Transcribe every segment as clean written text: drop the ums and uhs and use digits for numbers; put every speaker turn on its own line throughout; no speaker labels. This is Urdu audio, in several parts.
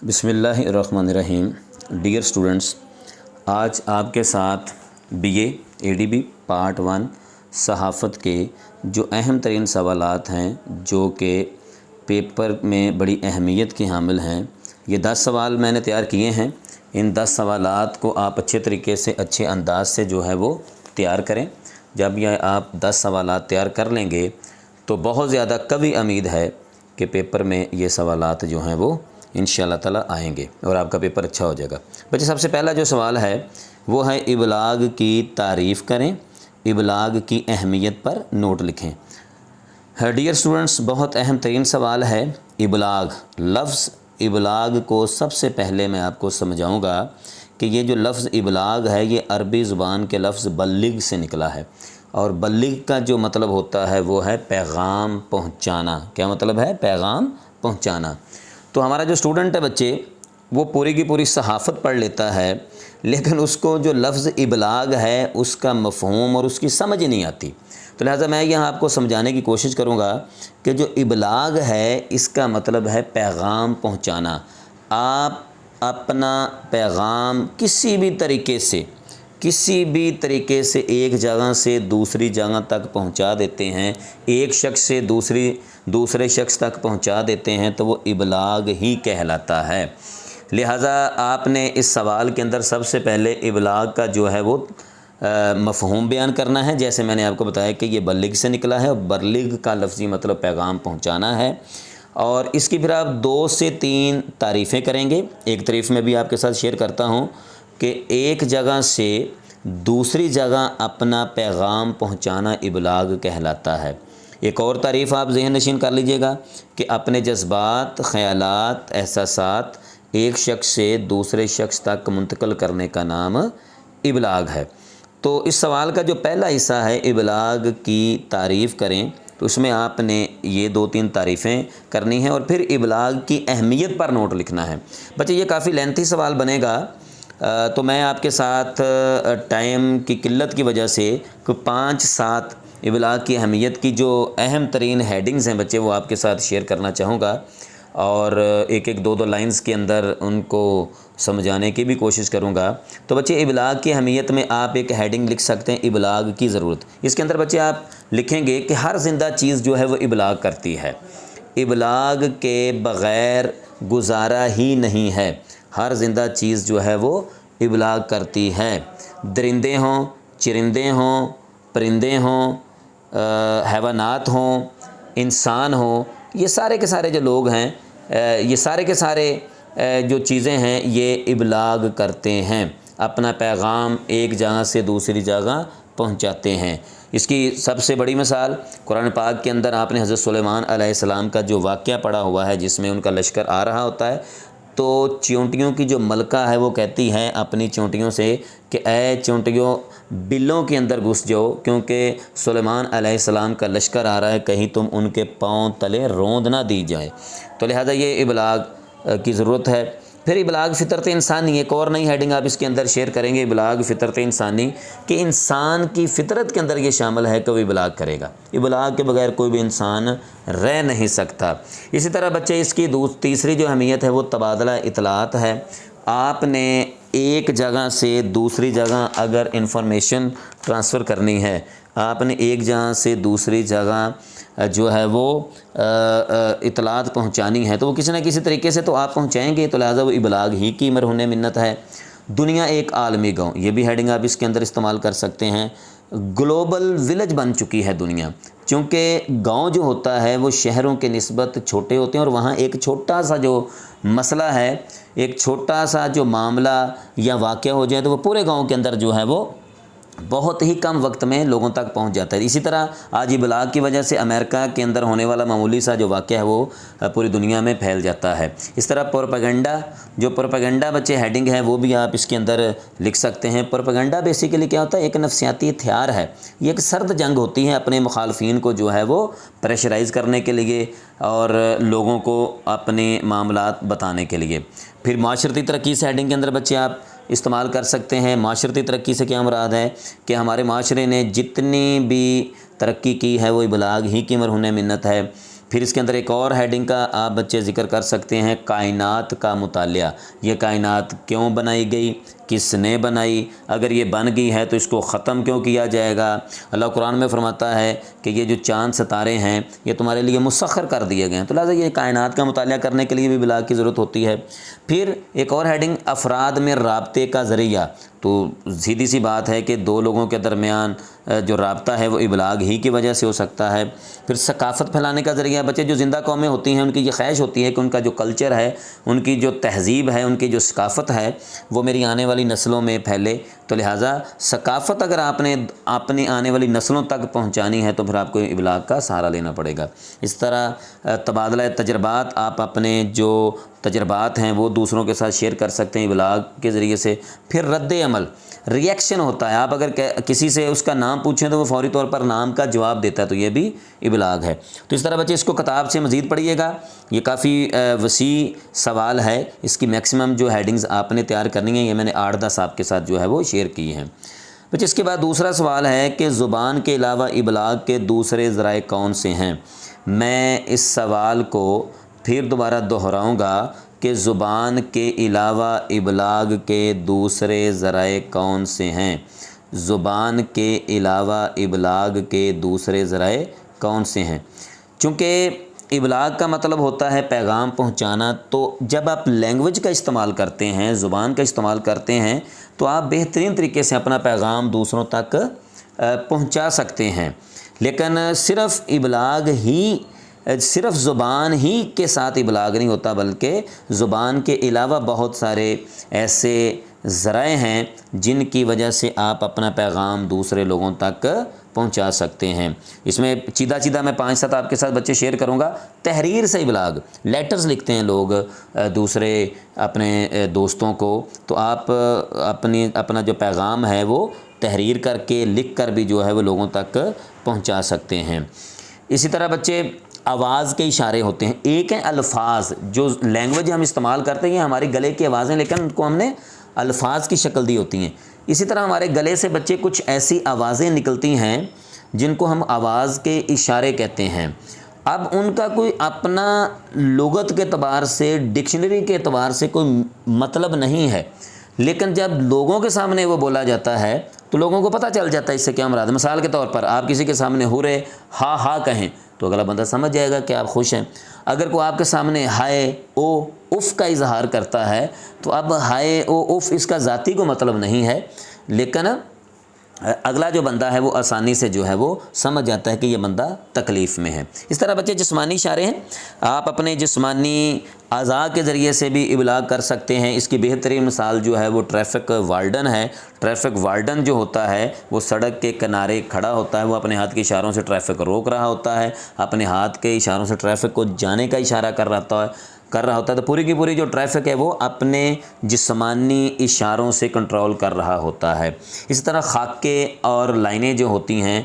بسم اللہ الرحمن الرحیم۔ ڈیئر اسٹوڈنٹس، آج آپ کے ساتھ BA پارٹ 1 صحافت کے جو اہم ترین سوالات ہیں جو کہ پیپر میں بڑی اہمیت کی حامل ہیں، یہ 10 سوال میں نے تیار کیے ہیں۔ ان 10 سوالات کو آپ اچھے طریقے سے اچھے انداز سے جو ہے وہ تیار کریں۔ جب یہ آپ 10 سوالات تیار کر لیں گے تو بہت زیادہ قوی امید ہے کہ پیپر میں یہ سوالات جو ہیں وہ انشاءاللہ تعالی آئیں گے اور آپ کا پیپر اچھا ہو جائے گا۔ بچے، سب سے پہلا جو سوال ہے وہ ہے ابلاغ کی تعریف کریں، ابلاغ کی اہمیت پر نوٹ لکھیں۔ ڈیئر اسٹوڈنٹس، بہت اہم ترین سوال ہے ابلاغ۔ لفظ ابلاغ کو سب سے پہلے میں آپ کو سمجھاؤں گا کہ یہ جو لفظ ابلاغ ہے یہ عربی زبان کے لفظ بلغ سے نکلا ہے، اور بلغ کا جو مطلب ہوتا ہے وہ ہے پیغام پہنچانا۔ کیا مطلب ہے؟ پیغام پہنچانا۔ تو ہمارا جو اسٹوڈنٹ ہے بچے، وہ پوری کی پوری صحافت پڑھ لیتا ہے، لیکن اس کو جو لفظ ابلاغ ہے اس کا مفہوم اور اس کی سمجھ نہیں آتی۔ تو لہٰذا میں یہاں آپ کو سمجھانے کی کوشش کروں گا کہ جو ابلاغ ہے اس کا مطلب ہے پیغام پہنچانا۔ آپ اپنا پیغام کسی بھی طریقے سے ایک جگہ سے دوسری جگہ تک پہنچا دیتے ہیں، ایک شخص سے دوسرے شخص تک پہنچا دیتے ہیں، تو وہ ابلاغ ہی کہلاتا ہے۔ لہٰذا آپ نے اس سوال کے اندر سب سے پہلے ابلاغ کا جو ہے وہ مفہوم بیان کرنا ہے، جیسے میں نے آپ کو بتایا کہ یہ بلغ سے نکلا ہے، اور بلغ کا لفظی مطلب پیغام پہنچانا ہے۔ اور اس کی پھر آپ 2 سے 3 تعریفیں کریں گے۔ ایک تعریف میں بھی آپ کے ساتھ شیئر کرتا ہوں کہ ایک جگہ سے دوسری جگہ اپنا پیغام پہنچانا ابلاغ کہلاتا ہے۔ ایک اور تعریف آپ ذہن نشین کر لیجئے گا کہ اپنے جذبات، خیالات، احساسات ایک شخص سے دوسرے شخص تک منتقل کرنے کا نام ابلاغ ہے۔ تو اس سوال کا جو پہلا حصہ ہے ابلاغ کی تعریف کریں، تو اس میں آپ نے یہ 2-3 تعریفیں کرنی ہیں اور پھر ابلاغ کی اہمیت پر نوٹ لکھنا ہے۔ بچے، یہ کافی لینتھی سوال بنے گا، تو میں آپ کے ساتھ ٹائم کی قلت کی وجہ سے 5-7 ابلاغ کی اہمیت کی جو اہم ترین ہیڈنگز ہیں بچے، وہ آپ کے ساتھ شیئر کرنا چاہوں گا، اور ایک 2 لائنز کے اندر ان کو سمجھانے کی بھی کوشش کروں گا۔ تو بچے، ابلاغ کی اہمیت میں آپ ایک ہیڈنگ لکھ سکتے ہیں، ابلاغ کی ضرورت۔ اس کے اندر بچے آپ لکھیں گے کہ ہر زندہ چیز جو ہے وہ ابلاغ کرتی ہے، ابلاغ کے بغیر گزارا ہی نہیں ہے۔ ہر زندہ چیز جو ہے وہ ابلاغ کرتی ہے۔ درندے ہوں، چرندے ہوں، پرندے ہوں، حیوانات ہوں، انسان ہوں، یہ سارے کے سارے جو لوگ ہیں، یہ سارے کے سارے جو چیزیں ہیں یہ ابلاغ کرتے ہیں، اپنا پیغام ایک جگہ سے دوسری جگہ پہنچاتے ہیں۔ اس کی سب سے بڑی مثال قرآن پاک کے اندر آپ نے حضرت سلیمان علیہ السلام کا جو واقعہ پڑھا ہوا ہے، جس میں ان کا لشکر آ رہا ہوتا ہے، تو چونٹیوں کی جو ملکہ ہے وہ کہتی ہے اپنی چونٹیوں سے کہ اے چونٹیوں، بلوں کے اندر گھس جاؤ، کیونکہ سلیمان علیہ السلام کا لشکر آ رہا ہے، کہیں تم ان کے پاؤں تلے روند نہ دی جائے۔ تو لہذا یہ ابلاغ کی ضرورت ہے۔ پھر ابلاغ فطرت انسانی، ایک اور نئی ہیڈنگ آپ اس کے اندر شیئر کریں گے، ابلاغ فطرت انسانی، کہ انسان کی فطرت کے اندر یہ شامل ہے کہ وہ ابلاغ کرے گا۔ ابلاغ کے بغیر کوئی بھی انسان رہ نہیں سکتا۔ اسی طرح بچے، اس کی تیسری جو اہمیت ہے وہ تبادلہ اطلاعات ہے۔ آپ نے ایک جگہ سے دوسری جگہ اگر انفارمیشن ٹرانسفر کرنی ہے، آپ نے ایک جگہ سے دوسری جگہ جو ہے وہ اطلاعات پہنچانی ہے، تو وہ کسی نہ کسی طریقے سے تو آپ پہنچائیں گے، تو لہٰذا وہ ابلاغ ہی کی مرہون منت ہے۔ دنیا ایک عالمی گاؤں، یہ بھی ہیڈنگ آپ اس کے اندر استعمال کر سکتے ہیں۔ گلوبل ولیج بن چکی ہے دنیا، چونکہ گاؤں جو ہوتا ہے وہ شہروں کے نسبت چھوٹے ہوتے ہیں، اور وہاں ایک چھوٹا سا جو مسئلہ ہے، ایک چھوٹا سا جو معاملہ یا واقعہ ہو جائے تو وہ پورے گاؤں کے اندر جو ہے وہ بہت ہی کم وقت میں لوگوں تک پہنچ جاتا ہے۔ اسی طرح آج ابلاغ کی وجہ سے امریکہ کے اندر ہونے والا معمولی سا جو واقعہ ہے وہ پوری دنیا میں پھیل جاتا ہے۔ اس طرح پروپیگنڈا بچے ہیڈنگ ہے، وہ بھی آپ اس کے اندر لکھ سکتے ہیں۔ پروپیگنڈا بیسیکلی کیا ہوتا ہے؟ ایک نفسیاتی ہتھیار ہے، یہ ایک سرد جنگ ہوتی ہے اپنے مخالفین کو جو ہے وہ پریشرائز کرنے کے لیے اور لوگوں کو اپنے معاملات بتانے کے لیے۔ پھر معاشرتی ترقی سے ہیڈنگ کے اندر بچے آپ استعمال کر سکتے ہیں۔ معاشرتی ترقی سے کیا مراد ہے کہ ہمارے معاشرے نے جتنی بھی ترقی کی ہے وہ ابلاغ ہی کی مرہون منت ہے۔ پھر اس کے اندر ایک اور ہیڈنگ کا آپ بچے ذکر کر سکتے ہیں، کائنات کا مطالعہ۔ یہ کائنات کیوں بنائی گئی، کس نے بنائی، اگر یہ بن گئی ہے تو اس کو ختم کیوں کیا جائے گا۔ اللہ قرآن میں فرماتا ہے کہ یہ جو چاند ستارے ہیں یہ تمہارے لیے مسخر کر دیے گئے ہیں، تو لہٰذا یہ کائنات کا مطالعہ کرنے کے لیے بھی ابلاغ کی ضرورت ہوتی ہے۔ پھر ایک اور ہیڈنگ، افراد میں رابطے کا ذریعہ۔ تو سیدھی سی بات ہے کہ دو لوگوں کے درمیان جو رابطہ ہے وہ ابلاغ ہی کی وجہ سے ہو سکتا ہے۔ پھر ثقافت پھیلانے کا ذریعہ، بچے جو زندہ قومیں ہوتی ہیں ان کی یہ خواہش ہوتی ہے کہ ان کا جو کلچر ہے، ان کی جو تہذیب ہے، ان کی جو ثقافت ہے وہ میری آنے والی نسلوں میں پھیلے، تو لہٰذا ثقافت اگر آپ نے اپنی آنے والی نسلوں تک پہنچانی ہے تو پھر آپ کو ابلاغ کا سہارا لینا پڑے گا۔ اس طرح تبادلہ تجربات، آپ اپنے جو تجربات ہیں وہ دوسروں کے ساتھ شیئر کر سکتے ہیں ابلاغ کے ذریعے سے۔ پھر رد عمل، ریئیکشن ہوتا ہے، آپ اگر کسی سے اس کا نام پوچھیں تو وہ فوری طور پر نام کا جواب دیتا ہے، تو یہ بھی ابلاغ ہے۔ تو اس طرح بچے اس کو کتاب سے مزید پڑھیے گا، یہ کافی وسیع سوال ہے، اس کی میکسیمم جو ہیڈنگز آپ نے تیار کرنی ہیں یہ میں نے 8-10 آپ کے ساتھ جو ہے وہ شیئر کی ہیں۔ بچے اس کے بعد دوسرا سوال ہے کہ زبان کے علاوہ ابلاغ کے دوسرے ذرائع کون سے ہیں۔ میں اس سوال کو پھر دوبارہ دہراؤں گا کہ زبان کے علاوہ ابلاغ کے دوسرے ذرائع کون سے ہیں۔ زبان کے علاوہ ابلاغ کے دوسرے ذرائع کون سے ہیں؟ چونکہ ابلاغ کا مطلب ہوتا ہے پیغام پہنچانا، تو جب آپ لینگویج کا استعمال کرتے ہیں، زبان کا استعمال کرتے ہیں، تو آپ بہترین طریقے سے اپنا پیغام دوسروں تک پہنچا سکتے ہیں۔ لیکن صرف زبان ہی کے ساتھ ابلاغ نہیں ہوتا، بلکہ زبان کے علاوہ بہت سارے ایسے ذرائع ہیں جن کی وجہ سے آپ اپنا پیغام دوسرے لوگوں تک پہنچا سکتے ہیں۔ اس میں چیدہ میں 5-7 آپ کے ساتھ بچے شیئر کروں گا۔ تحریر سے ابلاغ، لیٹرز لکھتے ہیں لوگ دوسرے اپنے دوستوں کو، تو آپ اپنا جو پیغام ہے وہ تحریر کر کے، لکھ کر بھی جو ہے وہ لوگوں تک پہنچا سکتے ہیں۔ اسی طرح بچے آواز کے اشارے ہوتے ہیں۔ ایک ہیں الفاظ، جو لینگویج ہم استعمال کرتے ہیں یہ ہماری گلے کی آوازیں، لیکن ان کو ہم نے الفاظ کی شکل دی ہوتی ہیں۔ اسی طرح ہمارے گلے سے بچے کچھ ایسی آوازیں نکلتی ہیں جن کو ہم آواز کے اشارے کہتے ہیں۔ اب ان کا کوئی اپنا لغت کے اعتبار سے، ڈکشنری کے اعتبار سے کوئی مطلب نہیں ہے، لیکن جب لوگوں کے سامنے وہ بولا جاتا ہے تو لوگوں کو پتہ چل جاتا ہے اس سے کیا مراد ہے۔ مثال کے طور پر آپ کسی کے سامنے ہورے ہا کہیں تو اگلا بندہ سمجھ جائے گا کہ آپ خوش ہیں۔ اگر کوئی آپ کے سامنے ہائے او اف کا اظہار کرتا ہے تو اب ہائے او اف اس کا ذاتی کو مطلب نہیں ہے، لیکن اگلا جو بندہ ہے وہ آسانی سے جو ہے وہ سمجھ جاتا ہے کہ یہ بندہ تکلیف میں ہے۔ اس طرح بچے جسمانی اشارے ہیں، آپ اپنے جسمانی اعضاء کے ذریعے سے بھی ابلاغ کر سکتے ہیں۔ اس کی بہترین مثال جو ہے وہ ٹریفک وارڈن ہے۔ ٹریفک وارڈن جو ہوتا ہے وہ سڑک کے کنارے کھڑا ہوتا ہے، وہ اپنے ہاتھ کے اشاروں سے ٹریفک روک رہا ہوتا ہے، اپنے ہاتھ کے اشاروں سے ٹریفک کو جانے کا اشارہ کر رہا ہوتا ہے، تو پوری کی پوری جو ٹریفک ہے وہ اپنے جسمانی اشاروں سے کنٹرول کر رہا ہوتا ہے۔ اسی طرح خاکے اور لائنیں جو ہوتی ہیں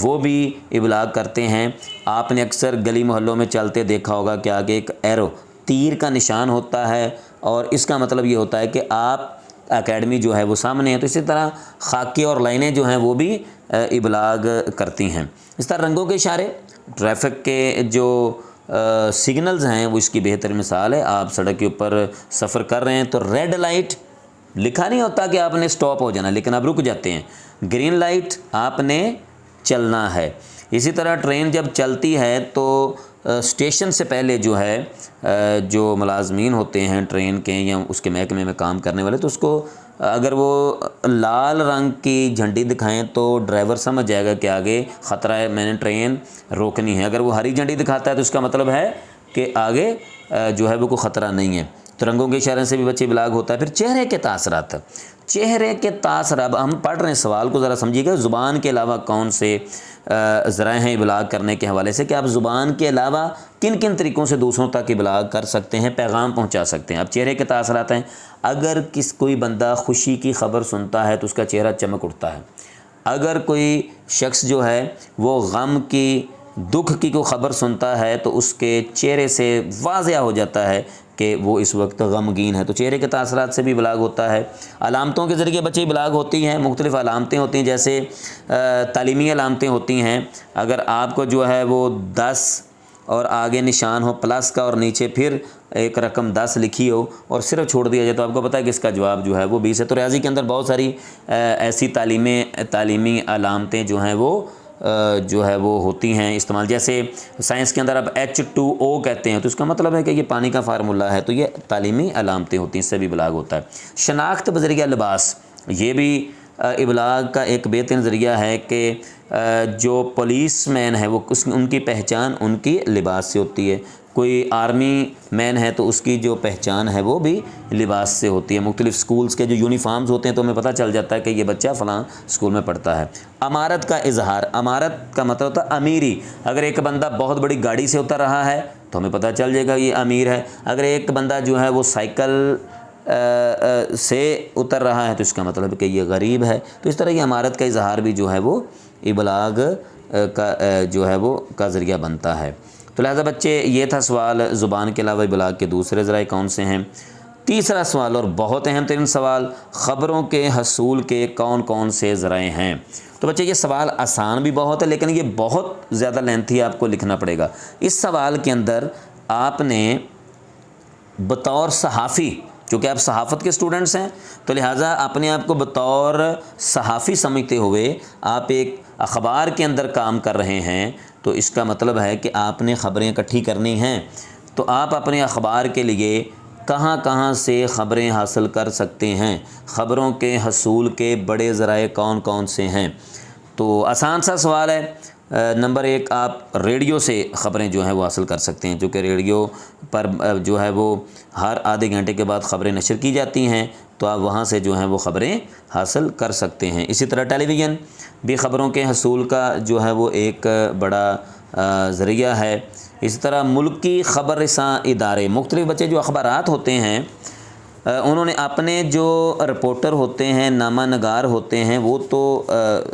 وہ بھی ابلاغ کرتے ہیں۔ آپ نے اکثر گلی محلوں میں چلتے دیکھا ہوگا کہ آگے ایک ایرو، تیر کا نشان ہوتا ہے، اور اس کا مطلب یہ ہوتا ہے کہ آپ اکیڈمی جو ہے وہ سامنے ہے۔ تو اسی طرح خاکے اور لائنیں جو ہیں وہ بھی ابلاغ کرتی ہیں۔ اس طرح رنگوں کے اشارے، ٹریفک کے جو سگنلز ہیں وہ اس کی بہتر مثال ہے۔ آپ سڑک کے اوپر سفر کر رہے ہیں تو ریڈ لائٹ لکھا نہیں ہوتا کہ آپ نے سٹاپ ہو جانا، لیکن آپ رک جاتے ہیں۔ گرین لائٹ آپ نے چلنا ہے۔ اسی طرح ٹرین جب چلتی ہے تو اسٹیشن سے پہلے جو ہے جو ملازمین ہوتے ہیں ٹرین کے یا اس کے محکمے میں کام کرنے والے، تو اس کو اگر وہ لال رنگ کی جھنڈی دکھائیں تو ڈرائیور سمجھ جائے گا کہ آگے خطرہ ہے، میں نے ٹرین روکنی ہے۔ اگر وہ ہری جھنڈی دکھاتا ہے تو اس کا مطلب ہے کہ آگے جو ہے وہ کوئی خطرہ نہیں ہے۔ تو رنگوں کے اشارے سے بھی بچے ابلاغ ہوتا ہے۔ پھر چہرے کے تاثرات، چہرے کے تاثرات ہم پڑھ رہے ہیں، سوال کو ذرا سمجھیے گا، زبان کے علاوہ کون سے ذرائع ہیں ابلاغ کرنے کے حوالے سے، کہ آپ زبان کے علاوہ کن کن طریقوں سے دوسروں تک ابلاغ کر سکتے ہیں، پیغام پہنچا سکتے ہیں۔ اب چہرے کے تاثرات ہیں، اگر کوئی بندہ خوشی کی خبر سنتا ہے تو اس کا چہرہ چمک اٹھتا ہے۔ اگر کوئی شخص جو ہے وہ غم کی، دکھ کی کوئی خبر سنتا ہے تو اس کے چہرے سے واضح ہو جاتا ہے کہ وہ اس وقت غمگین ہے۔ تو چہرے کے تاثرات سے بھی ابلاغ ہوتا ہے۔ علامتوں کے ذریعے بچے ابلاغ ہوتی ہیں، مختلف علامتیں ہوتی ہیں، جیسے تعلیمی علامتیں ہوتی ہیں۔ اگر آپ کو جو ہے وہ 10 اور آگے نشان ہو پلس کا اور نیچے پھر ایک رقم 10 لکھی ہو اور صرف چھوڑ دیا جائے تو آپ کو پتہ ہے کہ اس کا جواب جو ہے وہ 20 ہے۔ تو ریاضی کے اندر بہت ساری ایسی تعلیمی علامتیں جو ہیں وہ ہوتی ہیں استعمال، جیسے سائنس کے اندر اب H2O کہتے ہیں تو اس کا مطلب ہے کہ یہ پانی کا فارمولہ ہے، تو یہ تعلیمی علامتیں ہوتی ہیں، اس سے بھی ابلاغ ہوتا ہے۔ شناخت بذریعہ لباس، یہ بھی ابلاغ کا ایک بہترین ذریعہ ہے کہ جو پولیس مین ہے وہ ان کی پہچان ان کی لباس سے ہوتی ہے، کوئی آرمی مین ہے تو اس کی جو پہچان ہے وہ بھی لباس سے ہوتی ہے۔ مختلف سکولز کے جو یونیفارمز ہوتے ہیں تو ہمیں پتہ چل جاتا ہے کہ یہ بچہ فلاں سکول میں پڑھتا ہے۔ امارت کا اظہار، امارت کا مطلب ہوتا ہے امیری، اگر ایک بندہ بہت بڑی گاڑی سے اتر رہا ہے تو ہمیں پتہ چل جائے گا یہ امیر ہے، اگر ایک بندہ جو ہے وہ سائیکل سے اتر رہا ہے تو اس کا مطلب کہ یہ غریب ہے۔ تو اس طرح یہ امارت کا اظہار بھی جو ہے وہ ابلاغ کا ذریعہ بنتا ہے۔ تو لہذا بچے یہ تھا سوال زبان کے علاوہ ابلاغ کے دوسرے ذرائع کون سے ہیں۔ تیسرا سوال اور بہت اہم ترین سوال، خبروں کے حصول کے کون کون سے ذرائع ہیں۔ تو بچے یہ سوال آسان بھی بہت ہے لیکن یہ بہت زیادہ لینتھی آپ کو لکھنا پڑے گا۔ اس سوال کے اندر آپ نے بطور صحافی، چونکہ آپ صحافت کے اسٹوڈنٹس ہیں تو لہٰذا اپنے آپ کو بطور صحافی سمجھتے ہوئے آپ ایک اخبار کے اندر کام کر رہے ہیں، تو اس کا مطلب ہے کہ آپ نے خبریں اکٹھی کرنی ہیں، تو آپ اپنے اخبار کے لیے کہاں کہاں سے خبریں حاصل کر سکتے ہیں، خبروں کے حصول کے بڑے ذرائع کون کون سے ہیں۔ تو آسان سا سوال ہے۔ نمبر 1، آپ ریڈیو سے خبریں جو ہیں وہ حاصل کر سکتے ہیں، چونکہ ریڈیو پر جو ہے وہ ہر آدھے گھنٹے کے بعد خبریں نشر کی جاتی ہیں تو آپ وہاں سے جو ہیں وہ خبریں حاصل کر سکتے ہیں۔ اسی طرح ٹیلی ویژن بھی خبروں کے حصول کا جو ہے وہ ایک بڑا ذریعہ ہے۔ اسی طرح ملکی خبر رساں ادارے، مختلف بچے جو اخبارات ہوتے ہیں انہوں نے اپنے جو رپورٹر ہوتے ہیں، نامہ نگار ہوتے ہیں، وہ تو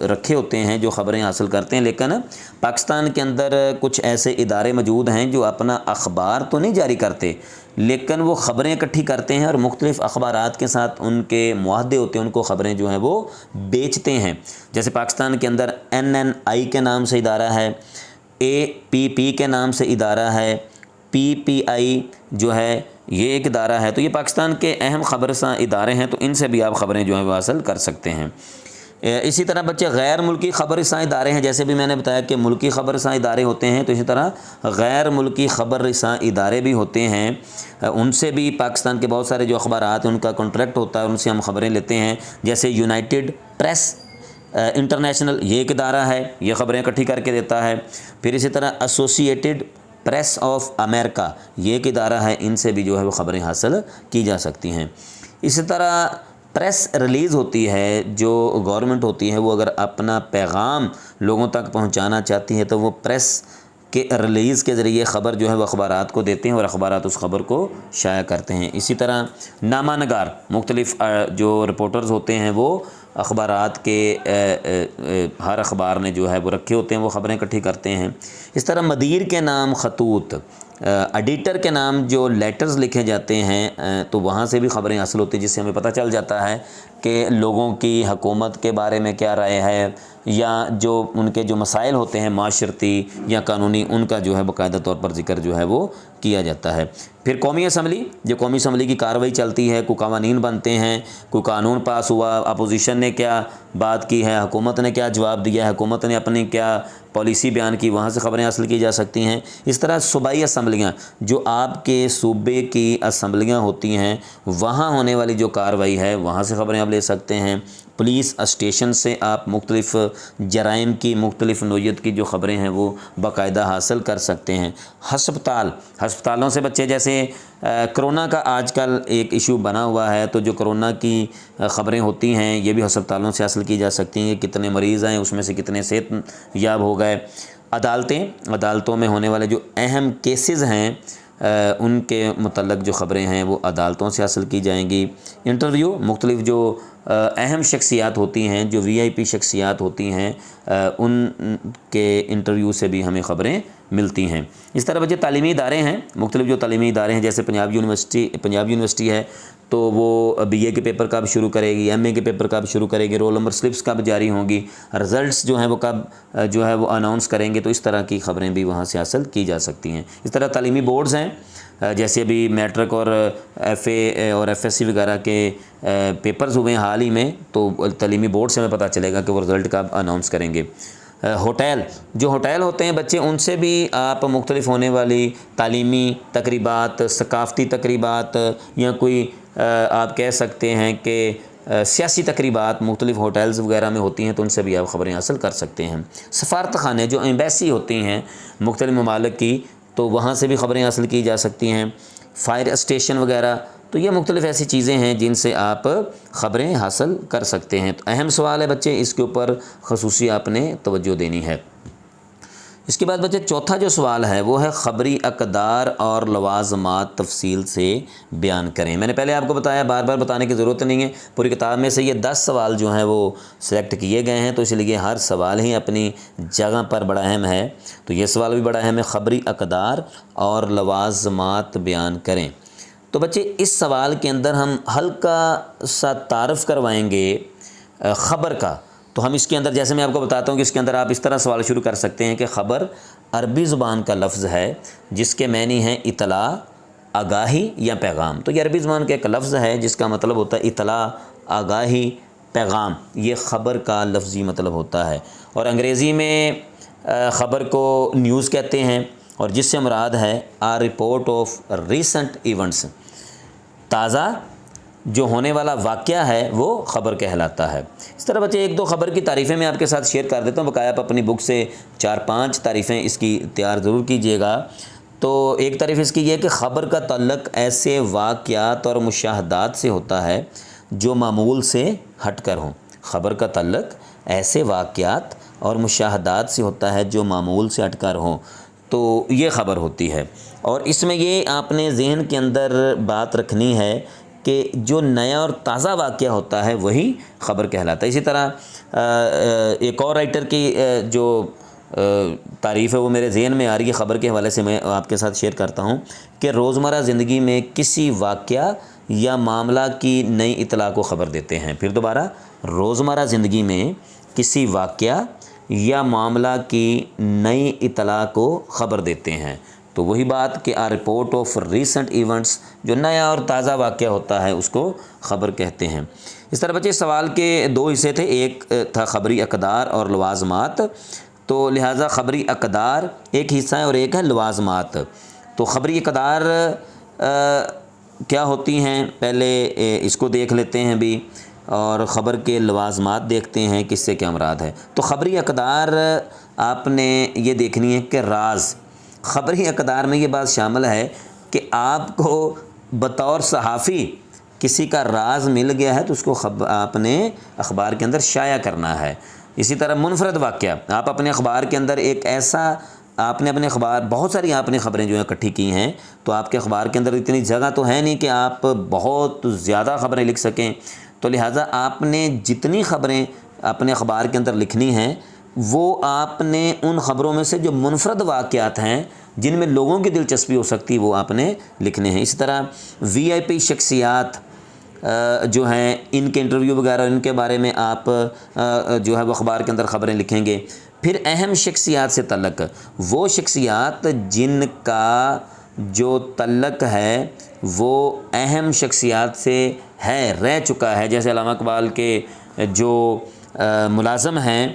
رکھے ہوتے ہیں جو خبریں حاصل کرتے ہیں، لیکن پاکستان کے اندر کچھ ایسے ادارے موجود ہیں جو اپنا اخبار تو نہیں جاری کرتے لیکن وہ خبریں اکٹھی کرتے ہیں اور مختلف اخبارات کے ساتھ ان کے معاہدے ہوتے ہیں، ان کو خبریں جو ہیں وہ بیچتے ہیں۔ جیسے پاکستان کے اندر NNI کے نام سے ادارہ ہے، APP کے نام سے ادارہ ہے، PPI جو ہے یہ ایک ادارہ ہے، تو یہ پاکستان کے اہم خبر رساں ادارے ہیں، تو ان سے بھی آپ خبریں جو ہیں وہ حاصل کر سکتے ہیں۔ اسی طرح بچے غیر ملکی خبر رساں ادارے ہیں، جیسے بھی میں نے بتایا کہ ملکی خبر رساں ادارے ہوتے ہیں، تو اسی طرح غیر ملکی خبر رساں ادارے بھی ہوتے ہیں، ان سے بھی پاکستان کے بہت سارے جو اخبارات ہیں ان کا کنٹریکٹ ہوتا ہے، ان سے ہم خبریں لیتے ہیں۔ جیسے یونائٹڈ پریس انٹرنیشنل، یہ ایک ادارہ ہے، یہ خبریں اکٹھی کر کے دیتا ہے۔ پھر اسی طرح ایسوسیٹڈ پریس آف امریکہ، یہ ایک ادارہ ہے، ان سے بھی جو ہے وہ خبریں حاصل کی جا سکتی ہیں۔ اسی طرح پریس ریلیز ہوتی ہے، جو گورنمنٹ ہوتی ہے وہ اگر اپنا پیغام لوگوں تک پہنچانا چاہتی ہے تو وہ پریس کے ریلیز کے ذریعے خبر جو ہے وہ اخبارات کو دیتے ہیں اور اخبارات اس خبر کو شائع کرتے ہیں۔ اسی طرح نامہ نگار، مختلف جو رپورٹرز ہوتے ہیں وہ اخبارات کے ہر اخبار نے جو ہے وہ رکھے ہوتے ہیں، وہ خبریں اکٹھی کرتے ہیں۔ اس طرح مدیر کے نام خطوط، ایڈیٹر کے نام جو لیٹرز لکھے جاتے ہیں تو وہاں سے بھی خبریں حاصل ہوتی ہیں، جس سے ہمیں پتہ چل جاتا ہے کہ لوگوں کی حکومت کے بارے میں کیا رائے ہے، یا جو ان کے جو مسائل ہوتے ہیں معاشرتی یا قانونی، ان کا جو ہے باقاعدہ طور پر ذکر جو ہے وہ کیا جاتا ہے۔ پھر قومی اسمبلی، جو قومی اسمبلی کی کارروائی چلتی ہے، کوئی قوانین بنتے ہیں، کوئی قانون پاس ہوا، اپوزیشن نے کیا بات کی ہے، حکومت نے کیا جواب دیا ہے، حکومت نے اپنی کیا پالیسی بیان کی، وہاں سے خبریں حاصل کی جا سکتی ہیں۔ اس طرح صوبائی اسمبلیاں، جو آپ کے صوبے کی اسمبلیاں ہوتی ہیں، وہاں ہونے والی جو کارروائی ہے وہاں سے خبریں آپ لے سکتے ہیں۔ پولیس اسٹیشن سے آپ مختلف جرائم کی مختلف نوعیت کی جو خبریں ہیں وہ باقاعدہ حاصل کر سکتے ہیں۔ ہسپتالوں سے بچے، جیسے کرونا کا آج کل ایک ایشو بنا ہوا ہے، تو جو کرونا کی خبریں ہوتی ہیں یہ بھی ہسپتالوں سے حاصل کی جا سکتی ہیں، کتنے مریض ہیں، اس میں سے کتنے صحت یاب ہو گئے۔ عدالتوں میں ہونے والے جو اہم کیسز ہیں ان کے متعلق جو خبریں ہیں وہ عدالتوں سے حاصل کی جائیں گی۔ انٹرویو، مختلف جو اہم شخصیات ہوتی ہیں، جو VIP شخصیات ہوتی ہیں، ان کے انٹرویو سے بھی ہمیں خبریں ملتی ہیں۔ اس طرح بچے تعلیمی ادارے ہیں، مختلف جو تعلیمی ادارے ہیں، جیسے پنجاب یونیورسٹی ہے، تو وہ بی اے کے پیپر کب شروع کرے گی، ایم اے کے پیپر کب شروع کرے گی، رول نمبر سلپس کب جاری ہوں گی، رزلٹس جو ہیں وہ کب جو ہے وہ اناؤنس کریں گے، تو اس طرح کی خبریں بھی وہاں سے حاصل کی جا سکتی ہیں۔ اس طرح تعلیمی بورڈز ہیں، جیسے ابھی میٹرک اور ایف اے اور ایف ایس سی وغیرہ کے پیپرز ہوئے ہیں حال ہی میں، تو تعلیمی بورڈ سے ہمیں پتہ چلے گا کہ وہ رزلٹ کب اناؤنس کریں گے۔ ہوٹل، جو ہوٹل ہوتے ہیں بچے، ان سے بھی آپ مختلف ہونے والی تعلیمی تقریبات، ثقافتی تقریبات، یا کوئی آپ کہہ سکتے ہیں کہ سیاسی تقریبات مختلف ہوٹلز وغیرہ میں ہوتی ہیں، تو ان سے بھی آپ خبریں حاصل کر سکتے ہیں۔ سفارت خانے، جو ایمبیسی ہوتی ہیں مختلف ممالک کی، تو وہاں سے بھی خبریں حاصل کی جا سکتی ہیں۔ فائر اسٹیشن وغیرہ، تو یہ مختلف ایسی چیزیں ہیں جن سے آپ خبریں حاصل کر سکتے ہیں۔ تو اہم سوال ہے بچے، اس کے اوپر خصوصی آپ نے توجہ دینی ہے۔ اس کے بعد بچے چوتھا جو سوال ہے وہ ہے خبری اقدار اور لوازمات تفصیل سے بیان کریں۔ میں نے پہلے آپ کو بتایا، بار بار بتانے کی ضرورت نہیں ہے، پوری کتاب میں سے یہ 10 سوال جو ہیں وہ سلیکٹ کیے گئے ہیں، تو اس لیے ہر سوال ہی اپنی جگہ پر بڑا اہم ہے۔ تو یہ سوال بھی بڑا اہم ہے، خبری اقدار اور لوازمات بیان کریں۔ تو بچے اس سوال کے اندر ہم ہلکا سا تعارف کروائیں گے خبر کا۔ تو ہم اس کے اندر، جیسے میں آپ کو بتاتا ہوں کہ اس کے اندر آپ اس طرح سوال شروع کر سکتے ہیں کہ خبر عربی زبان کا لفظ ہے جس کے معنی ہیں اطلاع، آگاہی یا پیغام۔ تو یہ عربی زبان کا ایک لفظ ہے جس کا مطلب ہوتا ہے اطلاع، آگاہی، پیغام، یہ خبر کا لفظی مطلب ہوتا ہے۔ اور انگریزی میں خبر کو نیوز کہتے ہیں، اور جس سے مراد ہے آ رپورٹ آف ریسنٹ ایونٹس، تازہ جو ہونے والا واقعہ ہے وہ خبر کہلاتا ہے۔ اس طرح بچے ایک دو خبر کی تعریفیں میں آپ کے ساتھ شیئر کر دیتا ہوں، بقایا آپ اپنی بک سے 4-5 تعریفیں اس کی تیار ضرور کیجیے گا۔ تو ایک تعریف اس کی یہ ہے کہ خبر کا تعلق ایسے واقعات اور مشاہدات سے ہوتا ہے جو معمول سے ہٹ کر ہوں۔ خبر کا تعلق ایسے واقعات اور مشاہدات سے ہوتا ہے جو معمول سے ہٹ کر ہوں، تو یہ خبر ہوتی ہے۔ اور اس میں یہ آپ نے ذہن کے اندر بات رکھنی ہے کہ جو نیا اور تازہ واقعہ ہوتا ہے وہی خبر کہلاتا ہے۔ اسی طرح ایک اور رائٹر کی جو تعریف ہے وہ میرے ذہن میں آ رہی ہے خبر کے حوالے سے، میں آپ کے ساتھ شیئر کرتا ہوں کہ روزمرہ زندگی میں کسی واقعہ یا معاملہ کی نئی اطلاع کو خبر دیتے ہیں۔ پھر دوبارہ، روزمرہ زندگی میں کسی واقعہ یا معاملہ کی نئی اطلاع کو خبر دیتے ہیں، تو وہی بات کہ آ رپورٹ آف ریسنٹ ایونٹس، جو نیا اور تازہ واقعہ ہوتا ہے اس کو خبر کہتے ہیں۔ اس طرح بچے سوال کے 2 حصے تھے، ایک تھا خبری اقدار اور لوازمات، تو لہٰذا خبری اقدار ایک حصہ ہے اور ایک ہے لوازمات۔ تو خبری اقدار کیا ہوتی ہیں پہلے اس کو دیکھ لیتے ہیں بھی، اور خبر کے لوازمات دیکھتے ہیں کس سے کیا مراد ہے۔ تو خبری اقدار آپ نے یہ دیکھنی ہے کہ راز، خبری اقدار میں یہ بات شامل ہے کہ آپ کو بطور صحافی کسی کا راز مل گیا ہے تو اس کو آپ نے اخبار کے اندر شائع کرنا ہے۔ اسی طرح منفرد واقعہ، آپ اپنے اخبار کے اندر ایک ایسا، آپ نے اپنے اخبار، بہت ساری آپ نے خبریں جو ہیں اکٹھی کی ہیں، تو آپ کے اخبار کے اندر اتنی جگہ تو ہے نہیں کہ آپ بہت زیادہ خبریں لکھ سکیں، تو لہٰذا آپ نے جتنی خبریں اپنے اخبار کے اندر لکھنی ہیں وہ آپ نے ان خبروں میں سے جو منفرد واقعات ہیں جن میں لوگوں کی دلچسپی ہو سکتی وہ آپ نے لکھنے ہیں۔ اسی طرح وی آئی پی شخصیات جو ہیں، ان کے انٹرویو وغیرہ، ان کے بارے میں آپ جو ہے وہ اخبار کے اندر خبریں لکھیں گے۔ پھر اہم شخصیات سے تعلق، وہ شخصیات جن کا جو تعلق ہے وہ اہم شخصیات سے ہے، رہ چکا ہے، جیسے علامہ اقبال کے جو ملازم ہیں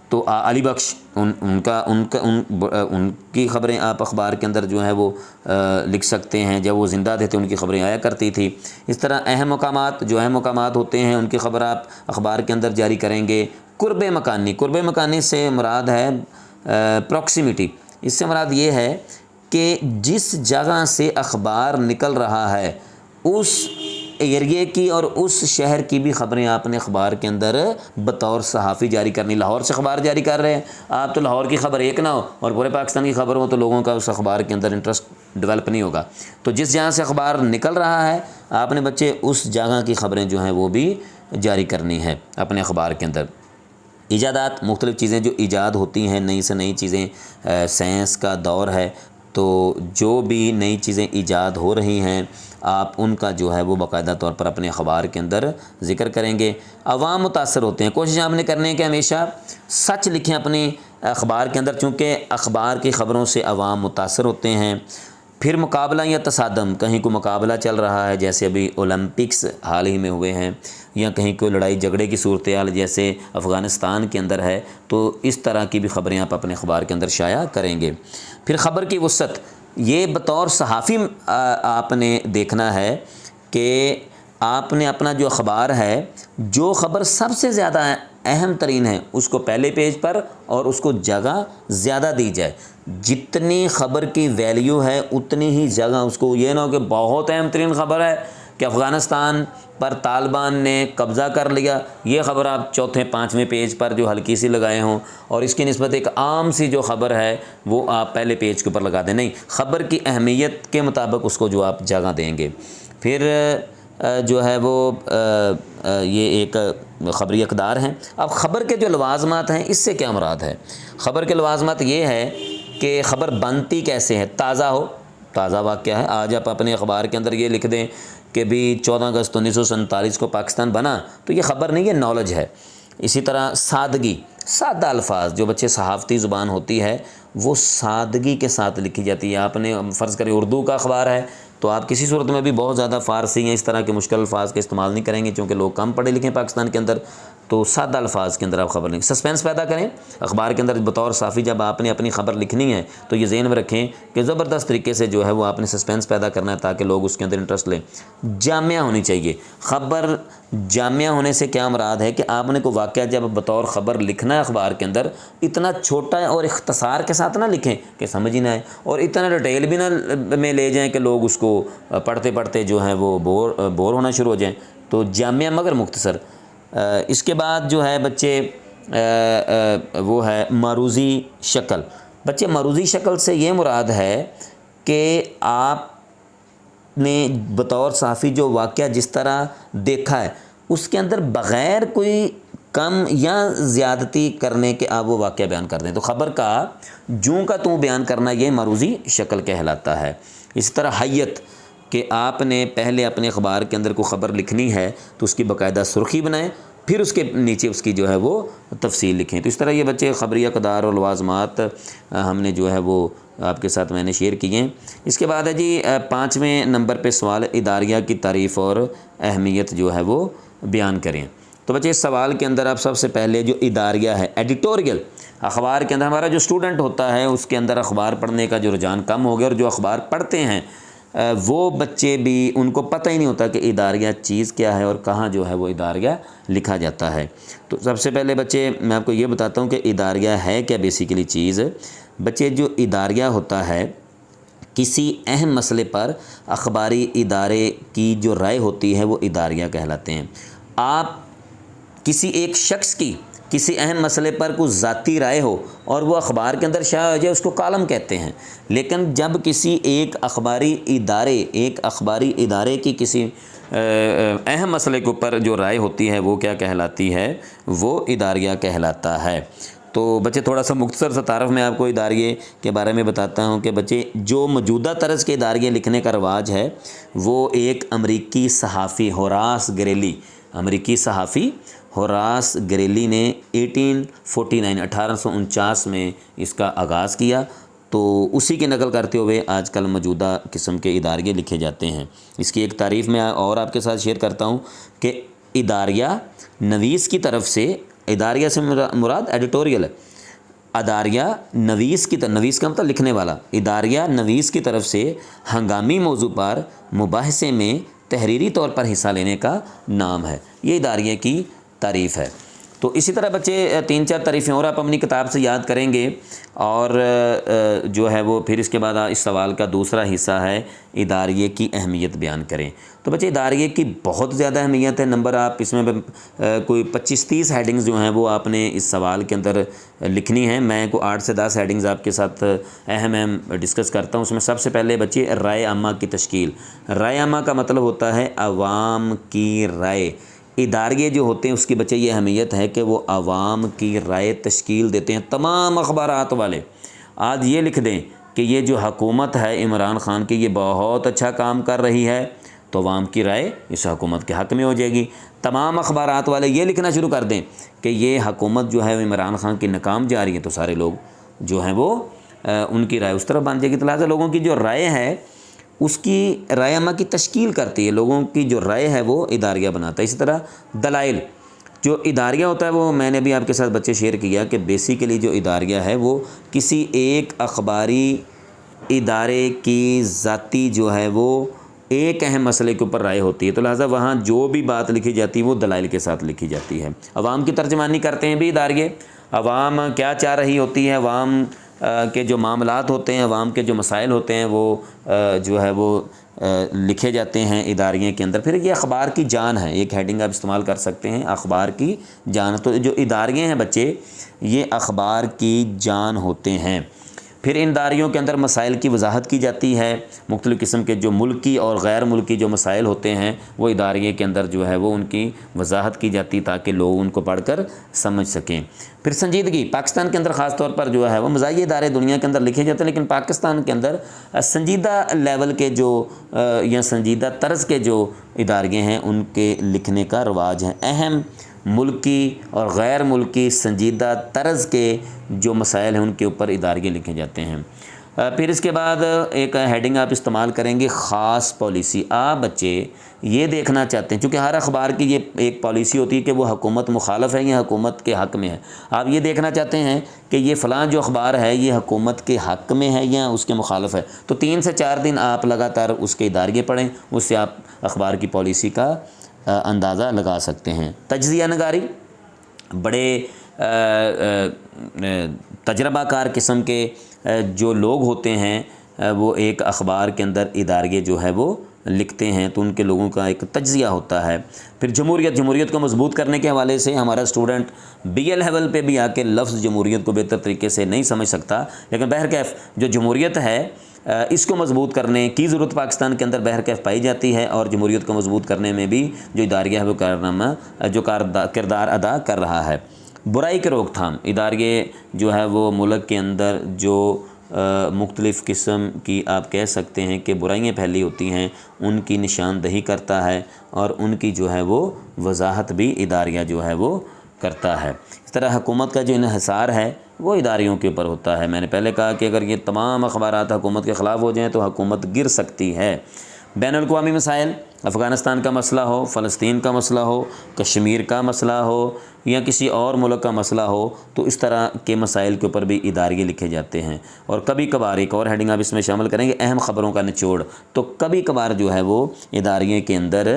تو علی بخش، ان کی خبریں آپ اخبار کے اندر جو ہے وہ لکھ سکتے ہیں، جب وہ زندہ تھے تو ان کی خبریں آیا کرتی تھی۔ اس طرح اہم مقامات، جو اہم مقامات ہوتے ہیں ان کی خبر آپ اخبار کے اندر جاری کریں گے۔ قرب مکانی، قرب مکانی سے مراد ہے پروکسیمیٹی، اس سے مراد یہ ہے کہ جس جگہ سے اخبار نکل رہا ہے اس ایریے کی اور اس شہر کی بھی خبریں آپ نے اخبار کے اندر بطور صحافی جاری کرنی۔ لاہور سے اخبار جاری کر رہے ہیں آپ، تو لاہور کی خبر ایک نہ ہو اور پورے پاکستان کی خبر ہو تو لوگوں کا اس اخبار کے اندر انٹرسٹ ڈیولپ نہیں ہوگا۔ تو جس جگہ سے اخبار نکل رہا ہے آپ نے بچے اس جگہ کی خبریں جو ہیں وہ بھی جاری کرنی ہے اپنے اخبار کے اندر۔ ایجادات، مختلف چیزیں جو ایجاد ہوتی ہیں، نئی سے نئی چیزیں، سائنس کا دور ہے تو جو بھی نئی چیزیں ایجاد ہو رہی ہیں آپ ان کا جو ہے وہ باقاعدہ طور پر اپنے اخبار کے اندر ذکر کریں گے۔ عوام متاثر ہوتے ہیں، کوشش آپ نے کرنے کہ ہمیشہ سچ لکھیں اپنی اخبار کے اندر، چونکہ اخبار کی خبروں سے عوام متاثر ہوتے ہیں۔ پھر مقابلہ یا تصادم، کہیں کوئی مقابلہ چل رہا ہے جیسے ابھی اولمپکس حال ہی میں ہوئے ہیں، یا کہیں کوئی لڑائی جھگڑے کی صورتحال جیسے افغانستان کے اندر ہے، تو اس طرح کی بھی خبریں آپ اپنے اخبار کے اندر شائع کریں گے۔ پھر خبر کی وسعت، یہ بطور صحافی آپ نے دیکھنا ہے کہ آپ نے اپنا جو اخبار ہے، جو خبر سب سے زیادہ اہم ترین ہے اس کو پہلے پیج پر اور اس کو جگہ زیادہ دی جائے۔ جتنی خبر کی ویلیو ہے اتنی ہی جگہ اس کو، یہ نہ ہو کہ بہت اہم ترین خبر ہے کہ افغانستان پر طالبان نے قبضہ کر لیا، یہ خبر آپ چوتھے پانچویں پیج پر جو ہلکی سی لگائے ہوں، اور اس کی نسبت ایک عام سی جو خبر ہے وہ آپ پہلے پیج کے اوپر لگا دیں۔ نہیں، خبر کی اہمیت کے مطابق اس کو جو آپ جگہ دیں گے۔ پھر جو ہے وہ یہ ایک خبری اقدار ہیں۔ اب خبر کے جو لوازمات ہیں اس سے کیا مراد ہے؟ خبر کے لوازمات یہ ہے کہ خبر بنتی کیسے ہے، تازہ ہو، تازہ واقعہ ہے۔ آج آپ اپنے اخبار کے اندر یہ لکھ دیں کہ بھی 14 اگست 1947 کو پاکستان بنا، تو یہ خبر نہیں، یہ نالج ہے۔ اسی طرح سادگی، سادہ الفاظ، جو بچے صحافتی زبان ہوتی ہے وہ سادگی کے ساتھ لکھی جاتی ہے۔ آپ نے فرض کریں اردو کا اخبار ہے تو آپ کسی صورت میں بھی بہت زیادہ فارسی یا اس طرح کے مشکل الفاظ کا استعمال نہیں کریں گے، چونکہ لوگ کم پڑھے لکھے ہیں پاکستان کے اندر، تو سادہ الفاظ کے اندر آپ خبر لکھیں۔ سسپینس پیدا کریں اخبار کے اندر، بطور صحافی جب آپ نے اپنی خبر لکھنی ہے تو یہ ذہن میں رکھیں کہ زبردست طریقے سے جو ہے وہ آپ نے سسپینس پیدا کرنا ہے تاکہ لوگ اس کے اندر انٹرسٹ لیں۔ جامعہ ہونی چاہیے خبر۔ جامعہ ہونے سے کیا مراد ہے کہ آپ نے کوئی واقعہ جب بطور خبر لکھنا ہے اخبار کے اندر، اتنا چھوٹا اور اختصار کے ساتھ نہ لکھیں کہ سمجھ ہی نہ آئے، اور اتنا ڈیٹیل بھی نہ میں لے جائیں کہ لوگ اس کو پڑھتے پڑھتے جو ہے وہ بور ہونا شروع ہو جائیں۔ تو جامعہ مگر مختصر۔ اس کے بعد جو ہے بچے وہ ہے معروضی شکل۔ بچے معروضی شکل سے یہ مراد ہے کہ آپ نے بطور صحافی جو واقعہ جس طرح دیکھا ہے اس کے اندر بغیر کوئی کم یا زیادتی کرنے کے آپ وہ واقعہ بیان کر دیں، تو خبر کا جوں کا توں بیان کرنا یہ معروضی شکل کہلاتا ہے۔ اسی طرح حیت، کہ آپ نے پہلے اپنے اخبار کے اندر کوئی خبر لکھنی ہے تو اس کی باقاعدہ سرخی بنائیں، پھر اس کے نیچے اس کی جو ہے وہ تفصیل لکھیں۔ تو اس طرح یہ بچے خبری اقدار اور لوازمات ہم نے جو ہے وہ آپ کے ساتھ میں نے شیئر کیے ہیں۔ اس کے بعد ہے جی 5ویں نمبر پہ سوال، اداریہ کی تعریف اور اہمیت جو ہے وہ بیان کریں۔ تو بچے اس سوال کے اندر آپ سب سے پہلے جو اداریہ ہے، ایڈیٹوریل، اخبار کے اندر ہمارا جو اسٹوڈنٹ ہوتا ہے اس کے اندر اخبار پڑھنے کا جو رجحان کم ہو گیا، اور جو اخبار پڑھتے ہیں وہ بچے بھی ان کو پتہ ہی نہیں ہوتا کہ اداریہ چیز کیا ہے اور کہاں جو ہے وہ اداریہ لکھا جاتا ہے۔ تو سب سے پہلے بچے میں آپ کو یہ بتاتا ہوں کہ اداریہ ہے کیا بیسیکلی چیز۔ بچے جو اداریہ ہوتا ہے، کسی اہم مسئلے پر اخباری ادارے کی جو رائے ہوتی ہے وہ اداریہ کہلاتے ہیں۔ آپ کسی ایک شخص کی کسی اہم مسئلے پر کوئی ذاتی رائے ہو اور وہ اخبار کے اندر شائع ہو جائے اس کو کالم کہتے ہیں، لیکن جب کسی ایک اخباری ادارے کی کسی اہم مسئلے کے اوپر جو رائے ہوتی ہے وہ کیا کہلاتی ہے، وہ اداریہ کہلاتا ہے۔ تو بچے تھوڑا سا مختصر سا تعارف میں آپ کو اداریے کے بارے میں بتاتا ہوں کہ بچے جو موجودہ طرز کے اداریے لکھنے کا رواج ہے وہ ایک امریکی صحافی ہوراس گریلی نے 1849 میں اس کا آغاز کیا، تو اسی کی نقل کرتے ہوئے آج کل موجودہ قسم کے اداریے لکھے جاتے ہیں۔ اس کی ایک تعریف میں اور آپ کے ساتھ شیئر کرتا ہوں کہ اداریہ نویس کی طرف سے، اداریہ سے مراد ایڈیٹوریل ہے، اداریہ نویس کا مطلب لکھنے والا، اداریہ نویس کی طرف سے ہنگامی موضوع پر مباحثے میں تحریری طور پر حصہ لینے کا نام ہے۔ یہ اداریہ کی تعریف ہے۔ تو اسی طرح بچے 3-4 تعریفیں اور آپ اپنی کتاب سے یاد کریں گے، اور جو ہے وہ پھر اس کے بعد اس سوال کا دوسرا حصہ ہے اداریے کی اہمیت بیان کریں۔ تو بچے اداریے کی بہت زیادہ اہمیت ہے، نمبر آپ اس میں کوئی 25-30 ہیڈنگز جو ہیں وہ آپ نے اس سوال کے اندر لکھنی ہیں۔ میں کوئی 8 سے 10 ہیڈنگز آپ کے ساتھ اہم ڈسکس کرتا ہوں۔ اس میں سب سے پہلے بچے رائے عامہ کی تشکیل۔ رائے عامہ کا مطلب ہوتا ہے عوام کی رائے۔ اداریے جو ہوتے ہیں اس کی بچے یہ اہمیت ہے کہ وہ عوام کی رائے تشکیل دیتے ہیں۔ تمام اخبارات والے آج یہ لکھ دیں کہ یہ جو حکومت ہے عمران خان کی یہ بہت اچھا کام کر رہی ہے، تو عوام کی رائے اس حکومت کے حق میں ہو جائے گی۔ تمام اخبارات والے یہ لکھنا شروع کر دیں کہ یہ حکومت جو ہے عمران خان کی ناکام جا رہی ہے، تو سارے لوگ جو ہیں وہ ان کی رائے اس طرف بن جائے گی۔ تو لہٰذا لوگوں کی جو رائے ہے اس کی رائے عامہ کی تشکیل کرتی ہے، لوگوں کی جو رائے ہے وہ اداریہ بناتا ہے۔ اسی طرح دلائل، جو اداریہ ہوتا ہے وہ میں نے بھی آپ کے ساتھ بچے شیئر کیا کہ بیسیکلی جو اداریہ ہے وہ کسی ایک اخباری ادارے کی ذاتی جو ہے وہ ایک اہم مسئلے کے اوپر رائے ہوتی ہے، تو لہٰذا وہاں جو بھی بات لکھی جاتی ہے وہ دلائل کے ساتھ لکھی جاتی ہے۔ عوام کی ترجمانی کرتے ہیں بھی اداریے، عوام کیا چاہ رہی ہوتی ہے، عوام کے جو معاملات ہوتے ہیں، عوام کے جو مسائل ہوتے ہیں وہ جو ہے وہ لکھے جاتے ہیں اداریے کے اندر۔ پھر یہ اخبار کی جان ہے، ایک ہیڈنگ آپ استعمال کر سکتے ہیں، اخبار کی جان۔ تو جو اداریے ہیں بچے، یہ اخبار کی جان ہوتے ہیں۔ پھر ان اداریوں کے اندر مسائل کی وضاحت کی جاتی ہے، مختلف قسم کے جو ملکی اور غیر ملکی جو مسائل ہوتے ہیں وہ اداریے کے اندر جو ہے وہ ان کی وضاحت کی جاتی تاکہ لوگ ان کو پڑھ کر سمجھ سکیں۔ پھر سنجیدگی، پاکستان کے اندر خاص طور پر جو ہے وہ مزاحیہ ادارے دنیا کے اندر لکھے جاتے ہیں، لیکن پاکستان کے اندر سنجیدہ لیول کے جو یا سنجیدہ طرز کے جو اداریے ہیں ان کے لکھنے کا رواج ہے۔ اہم ملکی اور غیر ملکی سنجیدہ طرز کے جو مسائل ہیں ان کے اوپر اداریے لکھے جاتے ہیں۔ پھر اس کے بعد ایک ہیڈنگ آپ استعمال کریں گے، خاص پالیسی۔ آپ بچے یہ دیکھنا چاہتے ہیں، چونکہ ہر اخبار کی یہ ایک پالیسی ہوتی ہے کہ وہ حکومت مخالف ہے یا حکومت کے حق میں ہے۔ آپ یہ دیکھنا چاہتے ہیں کہ یہ فلاں جو اخبار ہے یہ حکومت کے حق میں ہے یا اس کے مخالف ہے، تو 3 سے 4 دن آپ لگاتار اس کے اداریے پڑھیں، اس سے آپ اخبار کی پالیسی کا اندازہ لگا سکتے ہیں۔ تجزیہ نگاری، بڑے تجربہ کار قسم کے جو لوگ ہوتے ہیں وہ ایک اخبار کے اندر اداریے جو ہے وہ لکھتے ہیں، تو ان کے لوگوں کا ایک تجزیہ ہوتا ہے۔ پھر جمہوریت کو مضبوط کرنے کے حوالے سے ہمارا اسٹوڈنٹ BA لیول پہ بھی آ کے لفظ جمہوریت کو بہتر طریقے سے نہیں سمجھ سکتا، لیکن بہرکیف جو جمہوریت ہے اس کو مضبوط کرنے کی ضرورت پاکستان کے اندر بہرکیف پائی جاتی ہے، اور جمہوریت کو مضبوط کرنے میں بھی جو اداریہ ہے وہ کردار ادا کر رہا ہے۔ برائی کی روک تھام، اداریے جو ہے وہ ملک کے اندر جو مختلف قسم کی آپ کہہ سکتے ہیں کہ برائیاں پھیلی ہوتی ہیں ان کی نشاندہی کرتا ہے، اور ان کی جو ہے وہ وضاحت بھی اداریہ جو ہے وہ کرتا ہے۔ اس طرح حکومت کا جو انحصار ہے وہ اداریوں کے اوپر ہوتا ہے۔ میں نے پہلے کہا کہ اگر یہ تمام اخبارات حکومت کے خلاف ہو جائیں تو حکومت گر سکتی ہے۔ بین الاقوامی مسائل، افغانستان کا مسئلہ ہو، فلسطین کا مسئلہ ہو، کشمیر کا مسئلہ ہو یا کسی اور ملک کا مسئلہ ہو، تو اس طرح کے مسائل کے اوپر بھی اداریے لکھے جاتے ہیں۔ اور کبھی کبھار ایک اور ہیڈنگ آپ اس میں شامل کریں گے، اہم خبروں کا نچوڑ، تو کبھی کبھار جو ہے وہ اداریے کے اندر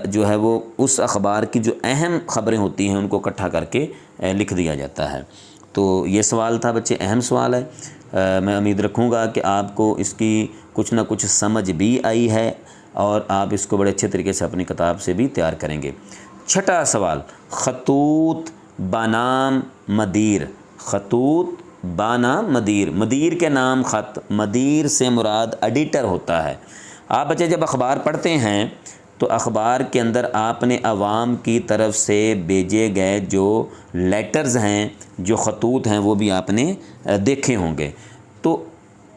جو ہے وہ اس اخبار کی جو اہم خبریں ہوتی ہیں ان کو اکٹھا کر کے لکھ دیا جاتا ہے۔ تو یہ سوال تھا بچے، اہم سوال ہے، میں امید رکھوں گا کہ آپ کو اس کی کچھ نہ کچھ سمجھ بھی آئی ہے اور آپ اس کو بڑے اچھے طریقے سے اپنی کتاب سے بھی تیار کریں گے۔ چھٹا سوال، خطوط بنام مدیر۔ خطوط بنام مدیر، مدیر کے نام خط، مدیر سے مراد ایڈیٹر ہوتا ہے۔ آپ بچے جب اخبار پڑھتے ہیں تو اخبار کے اندر آپ نے عوام کی طرف سے بھیجے گئے جو لیٹرز ہیں، جو خطوط ہیں، وہ بھی آپ نے دیکھے ہوں گے۔ تو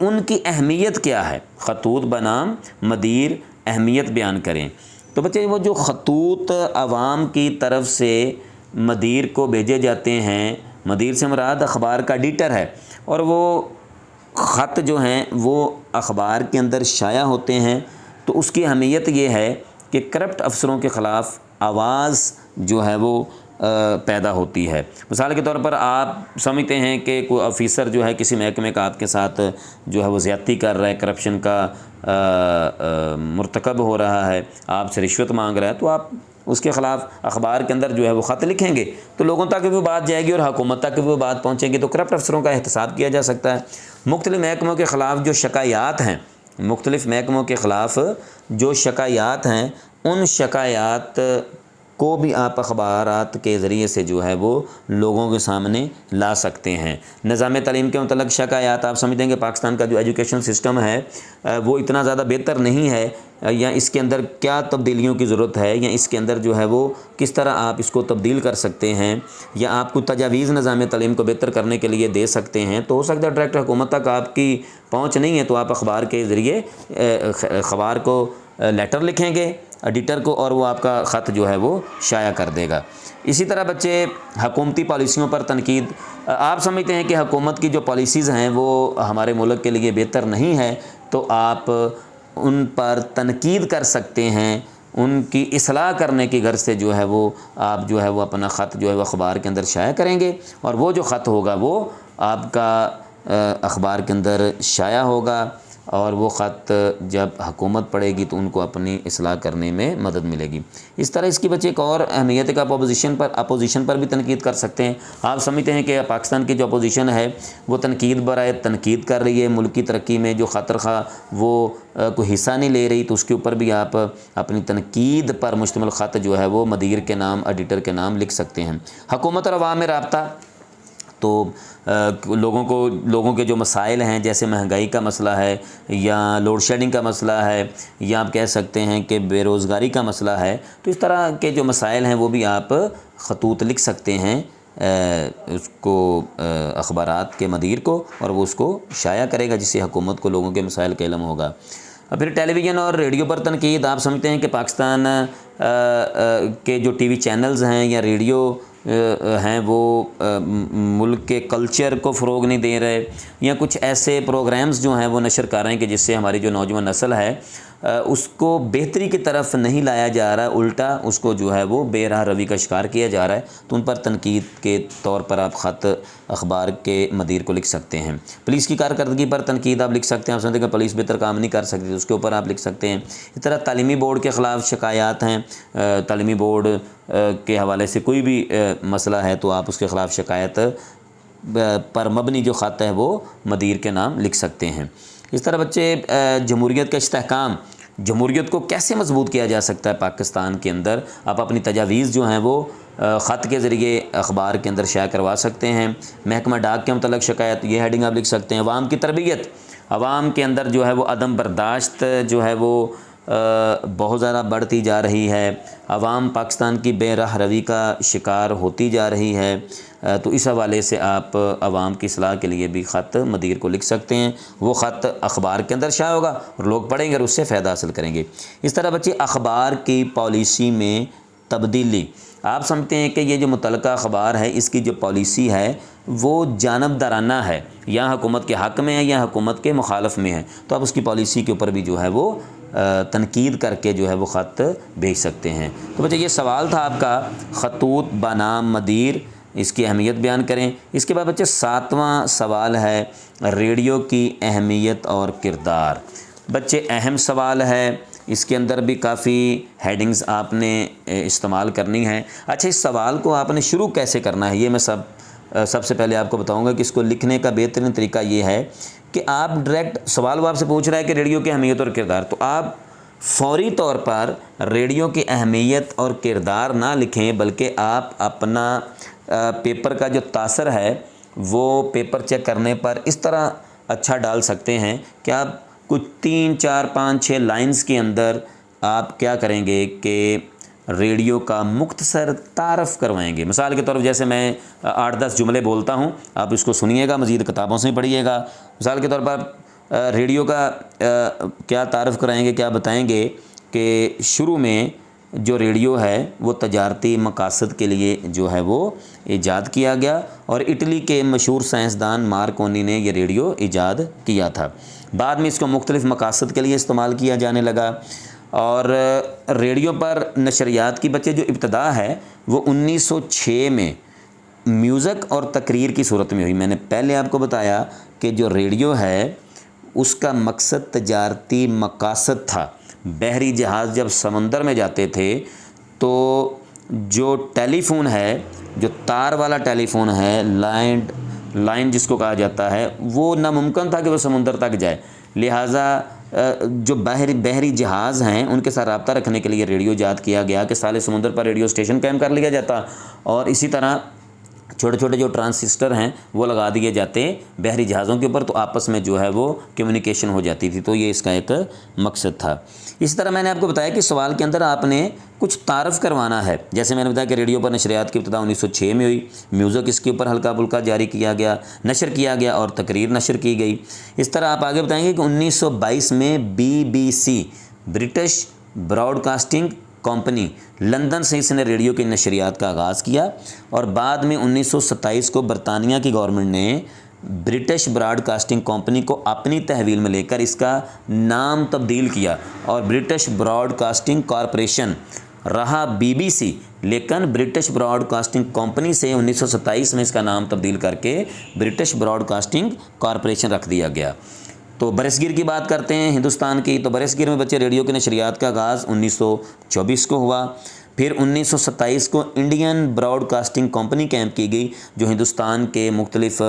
ان کی اہمیت کیا ہے؟ خطوط بنام مدیر، اہمیت بیان کریں۔ تو بچے وہ جو خطوط عوام کی طرف سے مدیر کو بھیجے جاتے ہیں، مدیر سے مراد اخبار کا ایڈیٹر ہے، اور وہ خط جو ہیں وہ اخبار کے اندر شائع ہوتے ہیں، تو اس کی اہمیت یہ ہے کہ کرپٹ افسروں کے خلاف آواز جو ہے وہ پیدا ہوتی ہے۔ مثال کے طور پر آپ سمجھتے ہیں کہ کوئی آفیسر جو ہے کسی محکمے کا آپ کے ساتھ جو ہے وہ زیادتی کر رہا ہے، کرپشن کا مرتکب ہو رہا ہے، آپ سے رشوت مانگ رہا ہے، تو آپ اس کے خلاف اخبار کے اندر جو ہے وہ خط لکھیں گے، تو لوگوں تک بھی وہ بات جائے گی اور حکومت تک بھی وہ بات پہنچے گی، تو کرپٹ افسروں کا احتساب کیا جا سکتا ہے۔ مختلف محکموں کے خلاف جو شکایات ہیں، مختلف محکموں کے خلاف جو شکایات ہیں، ان شکایات کو بھی آپ اخبارات کے ذریعے سے جو ہے وہ لوگوں کے سامنے لا سکتے ہیں۔ نظام تعلیم کے متعلق شکایات، آپ سمجھتے ہیں کہ پاکستان کا جو ایجوکیشن سسٹم ہے وہ اتنا زیادہ بہتر نہیں ہے، یا اس کے اندر کیا تبدیلیوں کی ضرورت ہے، یا اس کے اندر جو ہے وہ کس طرح آپ اس کو تبدیل کر سکتے ہیں، یا آپ کو تجاویز نظام تعلیم کو بہتر کرنے کے لیے دے سکتے ہیں، تو ہو سکتا ہے ڈائریکٹ حکومت تک آپ کی پہنچ نہیں ہے، تو آپ اخبار کے ذریعے اخبار کو لیٹر لکھیں گے ایڈیٹر کو اور وہ آپ کا خط جو ہے وہ شائع کر دے گا۔ اسی طرح بچے حکومتی پالیسیوں پر تنقید، آپ سمجھتے ہیں کہ حکومت کی جو پالیسیز ہیں وہ ہمارے ملک کے لیے بہتر نہیں ہے، تو آپ ان پر تنقید کر سکتے ہیں، ان کی اصلاح کرنے کی غرض سے جو ہے وہ آپ جو ہے وہ اپنا خط جو ہے وہ اخبار کے اندر شائع کریں گے، اور وہ جو خط ہوگا وہ آپ کا اخبار کے اندر شائع ہوگا، اور وہ خط جب حکومت پڑھے گی تو ان کو اپنی اصلاح کرنے میں مدد ملے گی۔ اس طرح اس کی بچے ایک اور اہمیت ہے کہ آپ اپوزیشن پر بھی تنقید کر سکتے ہیں۔ آپ سمجھتے ہیں کہ پاکستان کی جو اپوزیشن ہے وہ تنقید برائے تنقید کر رہی ہے، ملکی ترقی میں جو خاطر خواہ وہ کوئی حصہ نہیں لے رہی، تو اس کے اوپر بھی آپ اپنی تنقید پر مشتمل خط جو ہے وہ مدیر کے نام، ایڈیٹر کے نام لکھ سکتے ہیں۔ حکومت اور عوام میں رابطہ، تو لوگوں کے جو مسائل ہیں جیسے مہنگائی کا مسئلہ ہے، یا لوڈ شیڈنگ کا مسئلہ ہے، یا آپ کہہ سکتے ہیں کہ بے روزگاری کا مسئلہ ہے، تو اس طرح کے جو مسائل ہیں وہ بھی آپ خطوط لکھ سکتے ہیں اس کو اخبارات کے مدیر کو، اور وہ اس کو شائع کرے گا، جس سے حکومت کو لوگوں کے مسائل کا علم ہوگا۔ پھر ٹیلی ویژن اور ریڈیو پر تنقید، آپ سمجھتے ہیں کہ پاکستان کے جو ٹی وی چینلز ہیں یا ریڈیو ہیں وہ ملک کے کلچر کو فروغ نہیں دے رہے، یا کچھ ایسے پروگرامز جو ہیں وہ نشر کر رہے ہیں کہ جس سے ہماری جو نوجوان نسل ہے اس کو بہتری کی طرف نہیں لایا جا رہا، الٹا اس کو جو ہے وہ بے راہ روی کا شکار کیا جا رہا ہے، تو ان پر تنقید کے طور پر آپ خط اخبار کے مدیر کو لکھ سکتے ہیں۔ پولیس کی کارکردگی پر تنقید آپ لکھ سکتے ہیں، آپ سمجھتے ہیں کہ پولیس بہتر کام نہیں کر سکتی، تو اس کے اوپر آپ لکھ سکتے ہیں۔ اس طرح تعلیمی بورڈ کے خلاف شکایات ہیں، تعلیمی بورڈ کے حوالے سے کوئی بھی مسئلہ ہے تو آپ اس کے خلاف شکایت پر مبنی جو خط ہے وہ مدیر کے نام لکھ سکتے ہیں۔ اس طرح بچے جمہوریت کا استحکام، جمہوریت کو کیسے مضبوط کیا جا سکتا ہے پاکستان کے اندر، آپ اپنی تجاویز جو ہیں وہ خط کے ذریعے اخبار کے اندر شائع کروا سکتے ہیں۔ محکمہ ڈاک کے متعلق شکایت، یہ ہیڈنگ آپ لکھ سکتے ہیں۔ عوام کی تربیت، عوام کے اندر جو ہے وہ عدم برداشت جو ہے وہ بہت زیادہ بڑھتی جا رہی ہے، عوام پاکستان کی بے راہ روی کا شکار ہوتی جا رہی ہے، تو اس حوالے سے آپ عوام کی اصلاح کے لیے بھی خط مدیر کو لکھ سکتے ہیں۔ وہ خط اخبار کے اندر شائع ہوگا اور لوگ پڑھیں گے اور اس سے فائدہ حاصل کریں گے۔ اس طرح بچے اخبار کی پالیسی میں تبدیلی، آپ سمجھتے ہیں کہ یہ جو متعلقہ اخبار ہے اس کی جو پالیسی ہے وہ جانبدارانہ ہے، یا حکومت کے حق میں ہے یا حکومت کے مخالف میں ہے، تو آپ اس کی پالیسی کے اوپر بھی جو ہے وہ تنقید کر کے جو ہے وہ خط بھیج سکتے ہیں۔ تو بچے یہ سوال تھا آپ کا، خطوط بنام مدیر، اس کی اہمیت بیان کریں۔ اس کے بعد بچے 7واں سوال ہے ریڈیو کی اہمیت اور کردار۔ بچے اہم سوال ہے، اس کے اندر بھی کافی ہیڈنگز آپ نے استعمال کرنی ہے۔ اچھا، اس سوال کو آپ نے شروع کیسے کرنا ہے، یہ میں سب سے پہلے آپ کو بتاؤں گا کہ اس کو لکھنے کا بہترین طریقہ یہ ہے کہ آپ ڈائریکٹ سوال وہ آپ سے پوچھ رہا ہے کہ ریڈیو کی اہمیت اور کردار، تو آپ فوری طور پر ریڈیو کی اہمیت اور کردار نہ لکھیں، بلکہ آپ اپنا پیپر کا جو تاثر ہے وہ پیپر چیک کرنے پر اس طرح اچھا ڈال سکتے ہیں کہ آپ کچھ 3 4 5 6 لائنز کے اندر آپ کیا کریں گے کہ ریڈیو کا مختصر تعارف کروائیں گے۔ مثال کے طور پر جیسے میں 8-10 جملے بولتا ہوں، آپ اس کو سنیے گا، مزید کتابوں سے پڑھیے گا۔ مثال کے طور پر ریڈیو کا کیا تعارف کرائیں گے، کیا بتائیں گے کہ شروع میں جو ریڈیو ہے وہ تجارتی مقاصد کے لیے جو ہے وہ ایجاد کیا گیا، اور اٹلی کے مشہور سائنسدان مارکونی نے یہ ریڈیو ایجاد کیا تھا۔ بعد میں اس کو مختلف مقاصد کے لیے استعمال کیا جانے لگا، اور ریڈیو پر نشریات کی بچے جو ابتدا ہے وہ 1906 میں میوزک اور تقریر کی صورت میں ہوئی۔ میں نے پہلے آپ کو بتایا کہ جو ریڈیو ہے اس کا مقصد تجارتی مقاصد تھا۔ بحری جہاز جب سمندر میں جاتے تھے تو جو ٹیلی فون ہے، جو تار والا ٹیلی فون ہے، لائن جس کو کہا جاتا ہے، وہ ناممکن تھا کہ وہ سمندر تک جائے، لہٰذا جو بحری جہاز ہیں ان کے ساتھ رابطہ رکھنے کے لیے ریڈیو ایجاد کیا گیا کہ سارے سمندر پر ریڈیو اسٹیشن قائم کر لیا جاتا، اور اسی طرح چھوٹے چھوٹے جو ٹرانسسٹر ہیں وہ لگا دیے جاتے بحری جہازوں کے اوپر، تو آپس میں جو ہے وہ کمیونیکیشن ہو جاتی تھی، تو یہ اس کا ایک مقصد تھا۔ اسی طرح میں نے آپ کو بتایا کہ سوال کے اندر آپ نے کچھ تعارف کروانا ہے، جیسے میں نے بتایا کہ ریڈیو پر نشریات کی ابتدا 1906 میں ہوئی، میوزک اس کے اوپر ہلکا پھلکا جاری کیا گیا، نشر کیا گیا، اور تقریر نشر کی گئی۔ اس طرح آپ آگے بتائیں گے کہ 1922 میں BBC British broadcasting company London سے اس نے ریڈیو کی نشریات کا آغاز کیا، اور بعد میں 1927 کو برطانیہ کی گورنمنٹ نے برٹش براڈ کاسٹنگ کمپنی کو اپنی تحویل میں لے کر اس کا نام تبدیل کیا اور برٹش براڈ کاسٹنگ کارپوریشن رہا BBC، لیکن برٹش براڈ کاسٹنگ کمپنی سے 1927 میں اس کا نام تبدیل کر کے برٹش براڈ کاسٹنگ کارپوریشن رکھ دیا گیا۔ تو برصغیر کی بات کرتے ہیں ہندوستان کی، تو برصغیر میں بچے ریڈیو کی نشریات کا آغاز 1924 کو ہوا، پھر 1927 کو انڈین براڈ کاسٹنگ کمپنی قائم کی گئی جو ہندوستان کے مختلف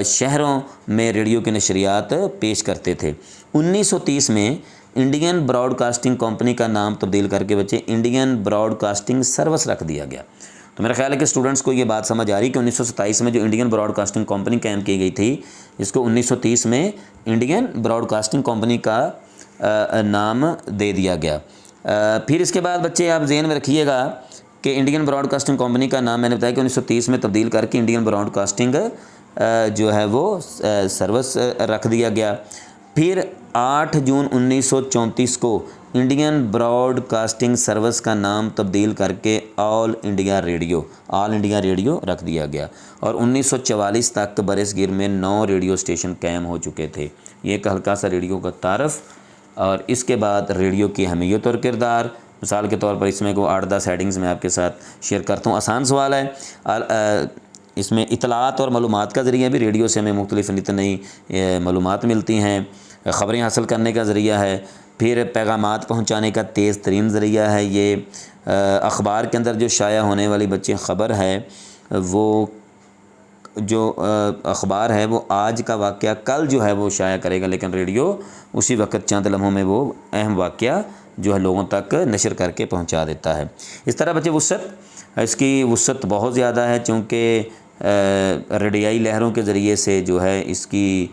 شہروں میں ریڈیو کی نشریات پیش کرتے تھے۔ 1930 میں انڈین براڈ کاسٹنگ کمپنی کا نام تبدیل کر کے بچے انڈین براڈ کاسٹنگ سروس رکھ دیا گیا۔ تو میرا خیال ہے کہ اسٹوڈنٹس کو یہ بات سمجھ آ رہی کہ 1927 میں جو انڈین براڈ کاسٹنگ کمپنی قائم کی گئی تھی، اس کو 1930 میں انڈین براڈ کاسٹنگ کمپنی کا نام دے دیا گیا۔ پھر اس کے بعد بچے آپ ذہن میں رکھیے گا کہ انڈین براڈ کاسٹنگ کمپنی کا نام میں نے بتایا کہ 1930 میں تبدیل کر کے انڈین براڈ کاسٹنگ جو ہے وہ سروس رکھ دیا گیا۔ پھر 8 جون 1934 کو انڈین براڈ کاسٹنگ سروس کا نام تبدیل کر کے آل انڈیا ریڈیو رکھ دیا گیا، اور 1944 تک برصغیر میں 9 ریڈیو اسٹیشن قائم ہو چکے تھے۔ یہ ایک ہلکا سا ریڈیو کا تعارف، اور اس کے بعد ریڈیو کی اہمیت اور کردار، مثال کے طور پر اس میں کو 8-10 ہیڈنگز میں آپ کے ساتھ شیئر کرتا ہوں۔ آسان سوال ہے، اس میں اطلاعات اور معلومات کا ذریعہ بھی، ریڈیو سے ہمیں مختلف نئی نئی معلومات ملتی ہیں، خبریں حاصل کرنے کا ذریعہ ہے، پھر پیغامات پہنچانے کا تیز ترین ذریعہ ہے یہ، اخبار کے اندر جو شائع ہونے والی بچے خبر ہے، وہ جو اخبار ہے وہ آج کا واقعہ کل جو ہے وہ شائع کرے گا، لیکن ریڈیو اسی وقت چند لمحوں میں وہ اہم واقعہ جو ہے لوگوں تک نشر کر کے پہنچا دیتا ہے۔ اس طرح بچے اس کی وسعت بہت زیادہ ہے، چونکہ ریڈیائی لہروں کے ذریعے سے جو ہے اس کی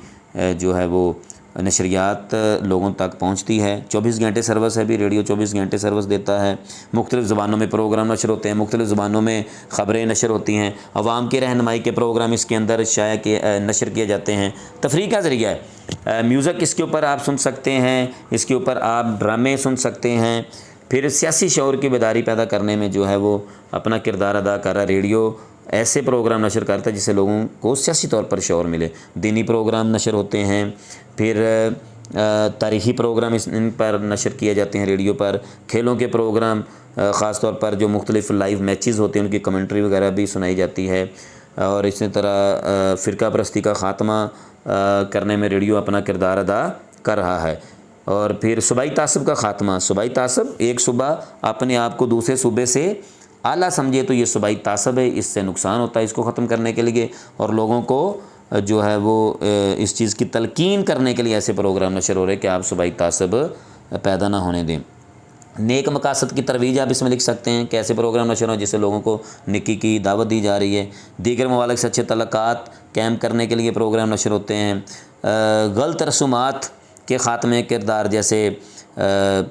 جو ہے وہ نشریات لوگوں تک پہنچتی ہے۔ 24 گھنٹے سروس ہے بھی، ریڈیو 24 گھنٹے سروس دیتا ہے، مختلف زبانوں میں پروگرام نشر ہوتے ہیں، مختلف زبانوں میں خبریں نشر ہوتی ہیں، عوام کی رہنمائی کے پروگرام اس کے اندر نشر کیے جاتے ہیں، تفریح کا ذریعہ ہے، میوزک اس کے اوپر آپ سن سکتے ہیں، اس کے اوپر آپ ڈرامے سن سکتے ہیں، پھر سیاسی شعور کی بیداری پیدا کرنے میں جو ہے وہ اپنا کردار ادا کر رہا ہے۔ ریڈیو ایسے پروگرام نشر کرتا ہے جس سے لوگوں کو سیاسی طور پر شعور ملے، دینی پروگرام نشر ہوتے ہیں، پھر تاریخی پروگرام ان پر نشر کیے جاتے ہیں ریڈیو پر، کھیلوں کے پروگرام خاص طور پر جو مختلف لائیو میچز ہوتے ہیں ان کی کمنٹری وغیرہ بھی سنائی جاتی ہے، اور اسی طرح فرقہ پرستی کا خاتمہ کرنے میں ریڈیو اپنا کردار ادا کر رہا ہے۔ اور پھر صوبائی تعصب کا خاتمہ، صوبائی تعصب، ایک صوبہ اپنے آپ کو دوسرے صوبے سے اعلیٰ سمجھے تو یہ صوبائی تعصب ہے، اس سے نقصان ہوتا ہے، اس کو ختم کرنے کے لیے اور لوگوں کو جو ہے وہ اس چیز کی تلقین کرنے کے لیے ایسے پروگرام نشر ہو رہے ہیں کہ آپ صوبائی تعصب پیدا نہ ہونے دیں۔ نیک مقاصد کی ترویج آپ اس میں لکھ سکتے ہیں کہ ایسے پروگرام نشر ہوں جس سے لوگوں کو نیکی کی دعوت دی جا رہی ہے، دیگر ممالک سے اچھے تعلقات قائم کرنے کے لیے پروگرام نشر ہوتے ہیں، غلط رسومات کے خاتمے کردار، جیسے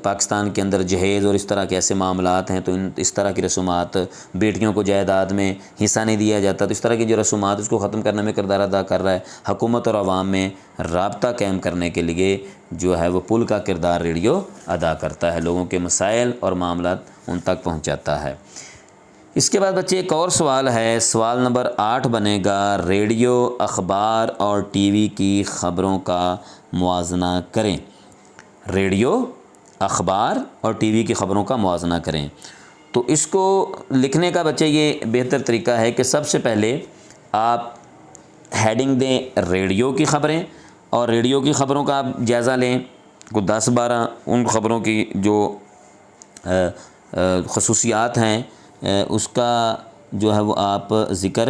پاکستان کے اندر جہیز اور اس طرح کے ایسے معاملات ہیں، تو اس طرح کی رسومات، بیٹیوں کو جائیداد میں حصہ نہیں دیا جاتا، تو اس طرح کی جو رسومات اس کو ختم کرنے میں کردار ادا کر رہا ہے۔ حکومت اور عوام میں رابطہ قائم کرنے کے لیے جو ہے وہ پل کا کردار ریڈیو ادا کرتا ہے، لوگوں کے مسائل اور معاملات ان تک پہنچاتا ہے۔ اس کے بعد بچے ایک اور سوال ہے، سوال نمبر 8 بنے گا، ریڈیو، اخبار اور ٹی وی کی خبروں کا موازنہ کریں۔ ریڈیو، اخبار اور ٹی وی کی خبروں کا موازنہ کریں۔ تو اس کو لکھنے کا بچے یہ بہتر طریقہ ہے کہ سب سے پہلے آپ ہیڈنگ دیں ریڈیو کی خبریں، اور ریڈیو کی خبروں کا آپ جائزہ لیں، کوئی 10-12 ان خبروں کی جو خصوصیات ہیں اس کا جو ہے وہ آپ ذکر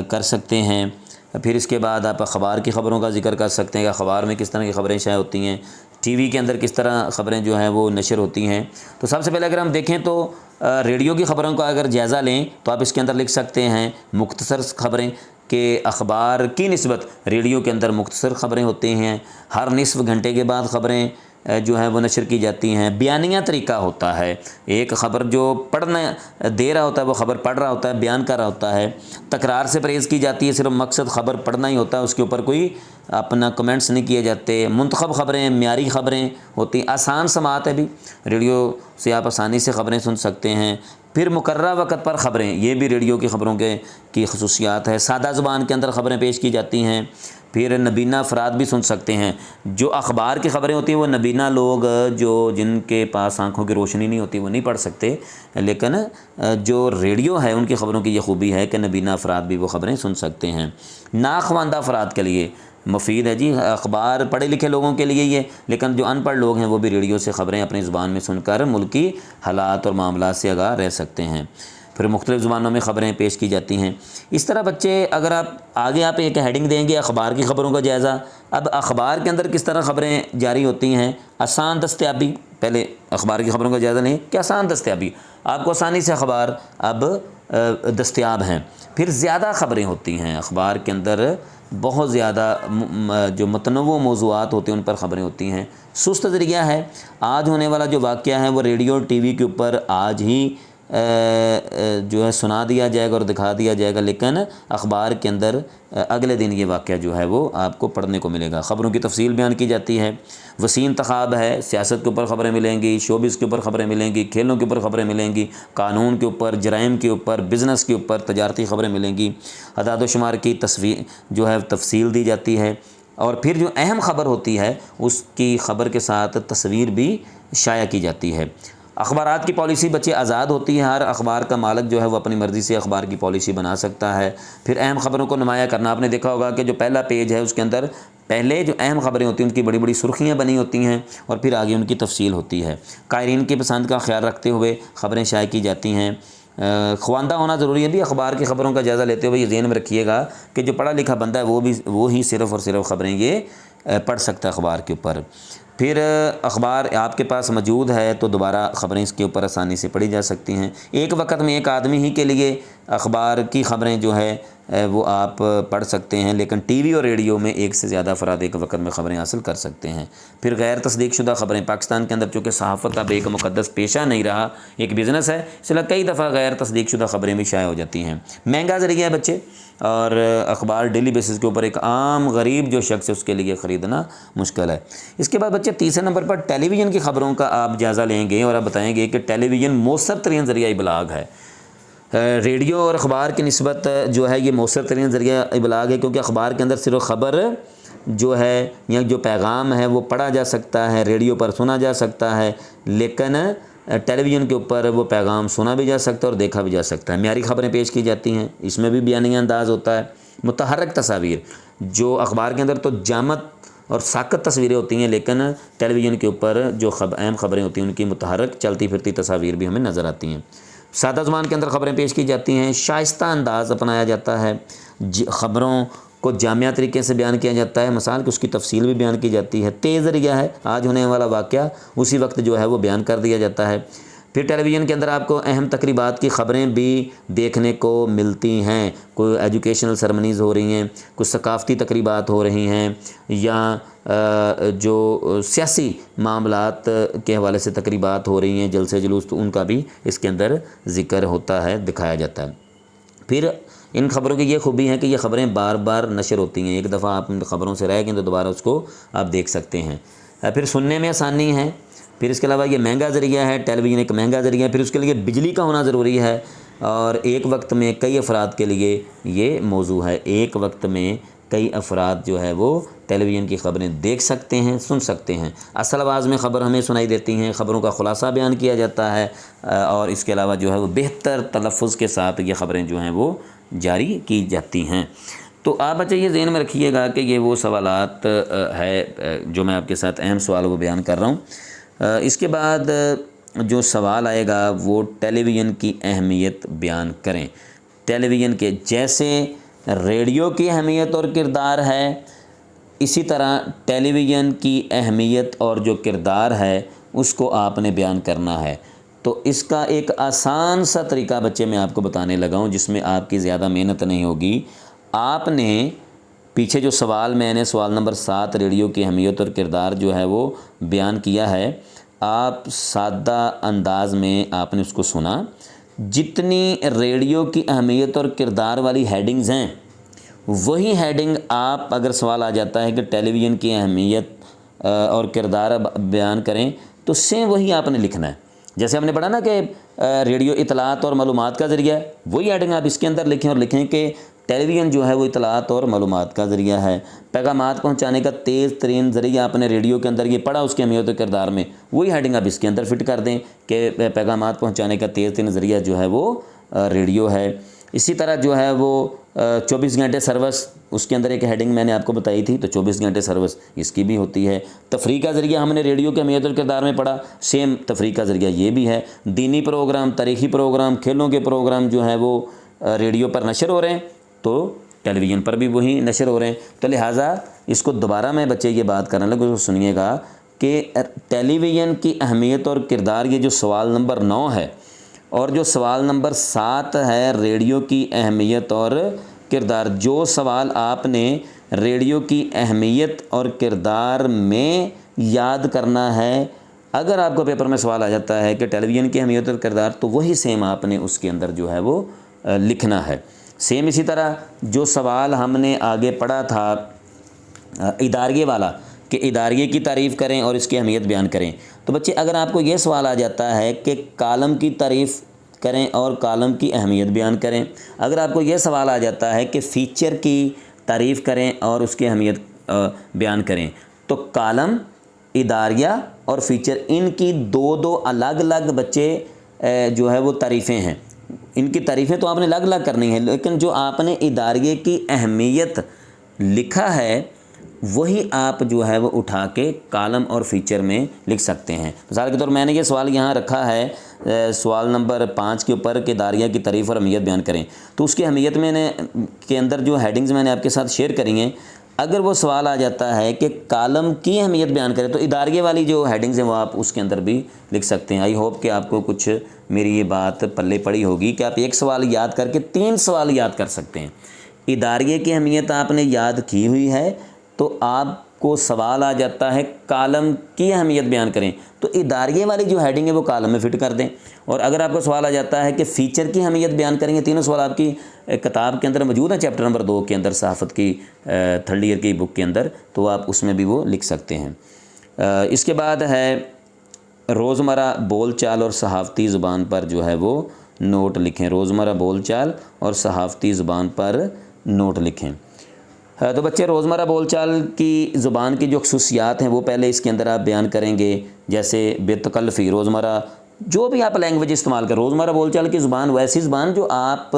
کر سکتے ہیں۔ پھر اس کے بعد آپ اخبار کی خبروں کا ذکر کر سکتے ہیں کہ اخبار میں کس طرح کی خبریں شائع ہوتی ہیں، ٹی وی کے اندر کس طرح خبریں جو ہیں وہ نشر ہوتی ہیں۔ تو سب سے پہلے اگر ہم دیکھیں تو ریڈیو کی خبروں کا اگر جائزہ لیں تو آپ اس کے اندر لکھ سکتے ہیں مختصر خبریں، کہ اخبار کی نسبت ریڈیو کے اندر مختصر خبریں ہوتی ہیں، ہر نصف گھنٹے کے بعد خبریں جو ہیں وہ نشر کی جاتی ہیں، بیانیہ طریقہ ہوتا ہے، ایک خبر جو پڑھنا دے رہا ہوتا ہے وہ خبر پڑھ رہا ہوتا ہے، بیان کر رہا ہوتا ہے، تکرار سے پرہیز کی جاتی ہے، صرف مقصد خبر پڑھنا ہی ہوتا ہے، اس کے اوپر کوئی اپنا کمنٹس نہیں کیے جاتے، منتخب خبریں، معیاری خبریں ہوتی ہیں، آسان سماعت ہے بھی، ریڈیو سے آپ آسانی سے خبریں سن سکتے ہیں۔ پھر مقررہ وقت پر خبریں، یہ بھی ریڈیو کی خبروں کی خصوصیات ہے، سادہ زبان کے اندر خبریں پیش کی جاتی ہیں۔ پھر نبینہ افراد بھی سن سکتے ہیں۔ جو اخبار کی خبریں ہوتی ہیں وہ نبینہ لوگ جن کے پاس آنکھوں کی روشنی نہیں ہوتی وہ نہیں پڑھ سکتے، لیکن جو ریڈیو ہے ان کی خبروں کی یہ خوبی ہے کہ نبینہ افراد بھی وہ خبریں سن سکتے ہیں۔ ناخواندہ افراد کے لیے مفید ہے جی، اخبار پڑھے لکھے لوگوں کے لیے یہ، لیکن جو ان پڑھ لوگ ہیں وہ بھی ریڈیو سے خبریں اپنی زبان میں سن کر ملکی حالات اور معاملات سے آگاہ رہ سکتے ہیں۔ پھر مختلف زبانوں میں خبریں پیش کی جاتی ہیں۔ اس طرح بچے اگر آگے آپ ایک ہیڈنگ دیں گے اخبار کی خبروں کا جائزہ۔ اب اخبار کے اندر کس طرح خبریں جاری ہوتی ہیں؟ آسان دستیابی، پہلے اخبار کی خبروں کا جائزہ لیں کہ آسان دستیابی، آپ کو آسانی سے اخبار اب دستیاب ہیں۔ پھر زیادہ خبریں ہوتی ہیں اخبار کے اندر، بہت زیادہ جو متنوع موضوعات ہوتے ہیں ان پر خبریں ہوتی ہیں۔ سست ذریعہ ہے، آج ہونے والا جو واقعہ ہے وہ ریڈیو ٹی وی کے اوپر آج ہی جو ہے سنا دیا جائے گا اور دکھا دیا جائے گا، لیکن اخبار کے اندر اگلے دن یہ واقعہ جو ہے وہ آپ کو پڑھنے کو ملے گا۔ خبروں کی تفصیل بیان کی جاتی ہے، وسیع انتخاب ہے، سیاست کے اوپر خبریں ملیں گی، شوبز کے اوپر خبریں ملیں گی، کھیلوں کے اوپر خبریں ملیں گی، قانون کے اوپر، جرائم کے اوپر، بزنس کے اوپر، تجارتی خبریں ملیں گی، اعداد و شمار کی تصویر جو ہے تفصیل دی جاتی ہے، اور پھر جو اہم خبر ہوتی ہے اس کی خبر کے ساتھ تصویر بھی شائع کی جاتی ہے۔ اخبارات کی پالیسی بچے آزاد ہوتی ہے، ہر اخبار کا مالک جو ہے وہ اپنی مرضی سے اخبار کی پالیسی بنا سکتا ہے۔ پھر اہم خبروں کو نمایاں کرنا، آپ نے دیکھا ہوگا کہ جو پہلا پیج ہے اس کے اندر پہلے جو اہم خبریں ہوتی ہیں ان کی بڑی بڑی سرخیاں بنی ہوتی ہیں اور پھر آگے ان کی تفصیل ہوتی ہے۔ قائرین کی پسند کا خیال رکھتے ہوئے خبریں شائع کی جاتی ہیں۔ خواندہ ہونا ضروری ہے بھی، اخبار کی خبروں کا جائزہ لیتے ہوئے یہ ذہن میں رکھیے گا کہ جو پڑھا لکھا بندہ ہے وہ ہی صرف اور صرف خبریں یہ پڑھ سکتا ہے اخبار کے اوپر۔ پھر اخبار آپ کے پاس موجود ہے تو دوبارہ خبریں اس کے اوپر آسانی سے پڑھی جا سکتی ہیں۔ ایک وقت میں ایک آدمی ہی کے لیے اخبار کی خبریں جو ہے وہ آپ پڑھ سکتے ہیں، لیکن ٹی وی اور ریڈیو میں ایک سے زیادہ افراد ایک وقت میں خبریں حاصل کر سکتے ہیں۔ پھر غیر تصدیق شدہ خبریں، پاکستان کے اندر چونکہ صحافت اب ایک مقدس پیشہ نہیں رہا، ایک بزنس ہے، اس لیے کئی دفعہ غیر تصدیق شدہ خبریں بھی شائع ہو جاتی ہیں۔ مہنگا ذریعہ ہے بچے، اور اخبار ڈیلی بیسس کے اوپر ایک عام غریب جو شخص ہے اس کے لیے خریدنا مشکل ہے۔ اس کے بعد بچے تیسرے نمبر پر ٹیلی ویژن کی خبروں کا آپ جائزہ لیں گے اور آپ بتائیں گے کہ ٹیلی ویژن مؤثر ترین ذریعہ ابلاغ ہے۔ ریڈیو اور اخبار کی نسبت جو ہے یہ مؤثر ترین ذریعہ ابلاغ ہے، کیونکہ اخبار کے اندر صرف خبر جو ہے یا جو پیغام ہے وہ پڑھا جا سکتا ہے، ریڈیو پر سنا جا سکتا ہے، لیکن ٹیلی ویژن کے اوپر وہ پیغام سنا بھی جا سکتا ہے اور دیکھا بھی جا سکتا ہے۔ معیاری خبریں پیش کی جاتی ہیں، اس میں بھی بیانیہ انداز ہوتا ہے۔ متحرک تصاویر، جو اخبار کے اندر تو جامد اور ساکت تصویریں ہوتی ہیں، لیکن ٹیلی ویژن کے اوپر جو اہم خبریں ہوتی ہیں ان کی متحرک چلتی پھرتی تصاویر بھی ہمیں نظر آتی ہیں۔ سادہ زبان کے اندر خبریں پیش کی جاتی ہیں، شائستہ انداز اپنایا جاتا ہے، خبروں کو جامعہ طریقے سے بیان کیا جاتا ہے، مثال کہ اس کی تفصیل بھی بیان کی جاتی ہے۔ تیز ذریعہ ہے، آج ہونے والا واقعہ اسی وقت جو ہے وہ بیان کر دیا جاتا ہے۔ پھر ٹیلی ویژن کے اندر آپ کو اہم تقریبات کی خبریں بھی دیکھنے کو ملتی ہیں، کوئی ایجوکیشنل سرمنیز ہو رہی ہیں، کچھ ثقافتی تقریبات ہو رہی ہیں، یا جو سیاسی معاملات کے حوالے سے تقریبات ہو رہی ہیں، جلسے جلوس، تو ان کا بھی اس کے اندر ذکر ہوتا ہے، دکھایا جاتا ہے۔ پھر ان خبروں کی یہ خوبی ہے کہ یہ خبریں بار بار نشر ہوتی ہیں، ایک دفعہ آپ ان خبروں سے رہ گئے تو دوبارہ اس کو آپ دیکھ سکتے ہیں۔ پھر سننے میں آسانی ہے، پھر اس کے علاوہ یہ مہنگا ذریعہ ہے، ٹیلی ویژن ایک مہنگا ذریعہ ہے، پھر اس کے لیے بجلی کا ہونا ضروری ہے، اور ایک وقت میں کئی افراد کے لیے یہ موضوع ہے، ایک وقت میں کئی افراد جو ہے وہ ٹیلی ویژن کی خبریں دیکھ سکتے ہیں، سن سکتے ہیں۔ اصل آواز میں خبر ہمیں سنائی دیتی ہیں، خبروں کا خلاصہ بیان کیا جاتا ہے، اور اس کے علاوہ جو ہے وہ بہتر تلفظ کے ساتھ یہ خبریں جو ہیں وہ جاری کی جاتی ہیں۔ تو آپ بچے یہ ذہن میں رکھیے گا کہ یہ وہ سوالات ہے جو میں آپ کے ساتھ اہم سوال وہ بیان کر رہا ہوں۔ اس کے بعد جو سوال آئے گا وہ ٹیلی ویژن کی اہمیت بیان کریں۔ ٹیلی ویژن کے جیسے ریڈیو کی اہمیت اور کردار ہے، اسی طرح ٹیلی ویژن کی اہمیت اور جو کردار ہے اس کو آپ نے بیان کرنا ہے۔ تو اس کا ایک آسان سا طریقہ بچے میں آپ کو بتانے لگا ہوں، جس میں آپ کی زیادہ محنت نہیں ہوگی۔ آپ نے پیچھے جو سوال میں نے سوال نمبر 7 ریڈیو کی اہمیت اور کردار جو ہے وہ بیان کیا ہے، آپ سادہ انداز میں آپ نے اس کو سنا۔ جتنی ریڈیو کی اہمیت اور کردار والی ہیڈنگز ہیں وہی ہیڈنگ آپ اگر سوال آ جاتا ہے کہ ٹیلی ویژن کی اہمیت اور کردار بیان کریں تو سیم وہی آپ نے لکھنا ہے. جیسے ہم نے پڑھا نا کہ ریڈیو اطلاعات اور معلومات کا ذریعہ ہے، وہی ہیڈنگ آپ اس کے اندر لکھیں اور لکھیں کہ ٹیلی ویژن جو ہے وہ اطلاعات اور معلومات کا ذریعہ ہے. پیغامات پہنچانے کا تیز ترین ذریعہ آپ نے ریڈیو کے اندر یہ پڑھا اس کے اہمیت و کردار میں، وہی ہیڈنگ آپ اس کے اندر فٹ کر دیں کہ پیغامات پہنچانے کا تیز ترین ذریعہ جو ہے وہ ریڈیو ہے. اسی طرح جو ہے وہ 24 گھنٹے سروس، اس کے اندر ایک ہیڈنگ میں نے آپ کو بتائی تھی، تو 24 گھنٹے سروس اس کی بھی ہوتی ہے. تفریح کا ذریعہ ہم نے ریڈیو کے اہمیت اور کردار میں پڑھا، سیم تفریح کا ذریعہ یہ بھی ہے. دینی پروگرام، تاریخی پروگرام، کھیلوں کے پروگرام جو ہے وہ ریڈیو پر نشر ہو رہے ہیں تو ٹیلی ویژن پر بھی وہی نشر ہو رہے ہیں. تو لہٰذا اس کو دوبارہ میں بچے یہ بات کرنے لگے تو سنیے گا کہ ٹیلی ویژن کی اہمیت اور کردار، یہ جو سوال نمبر 9 ہے اور جو سوال نمبر 7 ہے ریڈیو کی اہمیت اور کردار، جو سوال آپ نے ریڈیو کی اہمیت اور کردار میں یاد کرنا ہے، اگر آپ کو پیپر میں سوال آ جاتا ہے کہ ٹیلی ویژن کی اہمیت اور کردار، تو وہی سیم آپ نے اس کے اندر جو ہے وہ لکھنا ہے. سیم اسی طرح جو سوال ہم نے آگے پڑھا تھا اداریے والا کہ اداریے کی تعریف کریں اور اس کی اہمیت بیان کریں، تو بچے اگر آپ کو یہ سوال آ جاتا ہے کہ کالم کی تعریف کریں اور کالم کی اہمیت بیان کریں، اگر آپ کو یہ سوال آ جاتا ہے کہ فیچر کی تعریف کریں اور اس کی اہمیت بیان کریں، تو کالم، اداریہ اور فیچر، ان کی دو الگ الگ بچے جو ہے وہ تعریفیں ہیں. ان کی تعریفیں تو آپ نے الگ الگ کرنی ہے، لیکن جو آپ نے اداریے کی اہمیت لکھا ہے وہی آپ جو ہے وہ اٹھا کے کالم اور فیچر میں لکھ سکتے ہیں. مثال کے طور میں نے یہ سوال یہاں رکھا ہے سوال نمبر 5 کے اوپر کہ اداریہ کی تعریف اور اہمیت بیان کریں، تو اس کی اہمیت میں نے کے اندر جو ہیڈنگز میں نے آپ کے ساتھ شیئر کری ہیں، اگر وہ سوال آ جاتا ہے کہ کالم کی اہمیت بیان کریں تو اداریے والی جو ہیڈنگز ہیں وہ آپ اس کے اندر بھی لکھ سکتے ہیں. آئی ہوپ کہ آپ کو کچھ میری یہ بات پلے پڑی ہوگی کہ آپ ایک سوال یاد کر کے 3 سوال یاد کر سکتے ہیں. اداریے کی اہمیت آپ نے یاد کی ہوئی ہے تو آپ کو سوال آ جاتا ہے کالم کی اہمیت بیان کریں، تو اداریے والی جو ہیڈنگ ہے وہ کالم میں فٹ کر دیں. اور اگر آپ کو سوال آ جاتا ہے کہ فیچر کی اہمیت بیان کریں گے، تینوں سوال آپ کی کتاب کے اندر موجود ہیں، چیپٹر نمبر 2 کے اندر، صحافت کی 3rd ایئر کی بک کے اندر، تو آپ اس میں بھی وہ لکھ سکتے ہیں. اس کے بعد ہے روزمرہ بول چال اور صحافتی زبان پر جو ہے وہ نوٹ لکھیں. روزمرہ بول چال اور صحافتی زبان پر نوٹ لکھیں. تو بچے روزمرہ بول چال کی زبان کی جو خصوصیات ہیں وہ پہلے اس کے اندر آپ بیان کریں گے، جیسے بے تکلفی. روزمرہ جو بھی آپ لینگویج استعمال کریں، روزمرہ بول چال کی زبان ویسی زبان جو آپ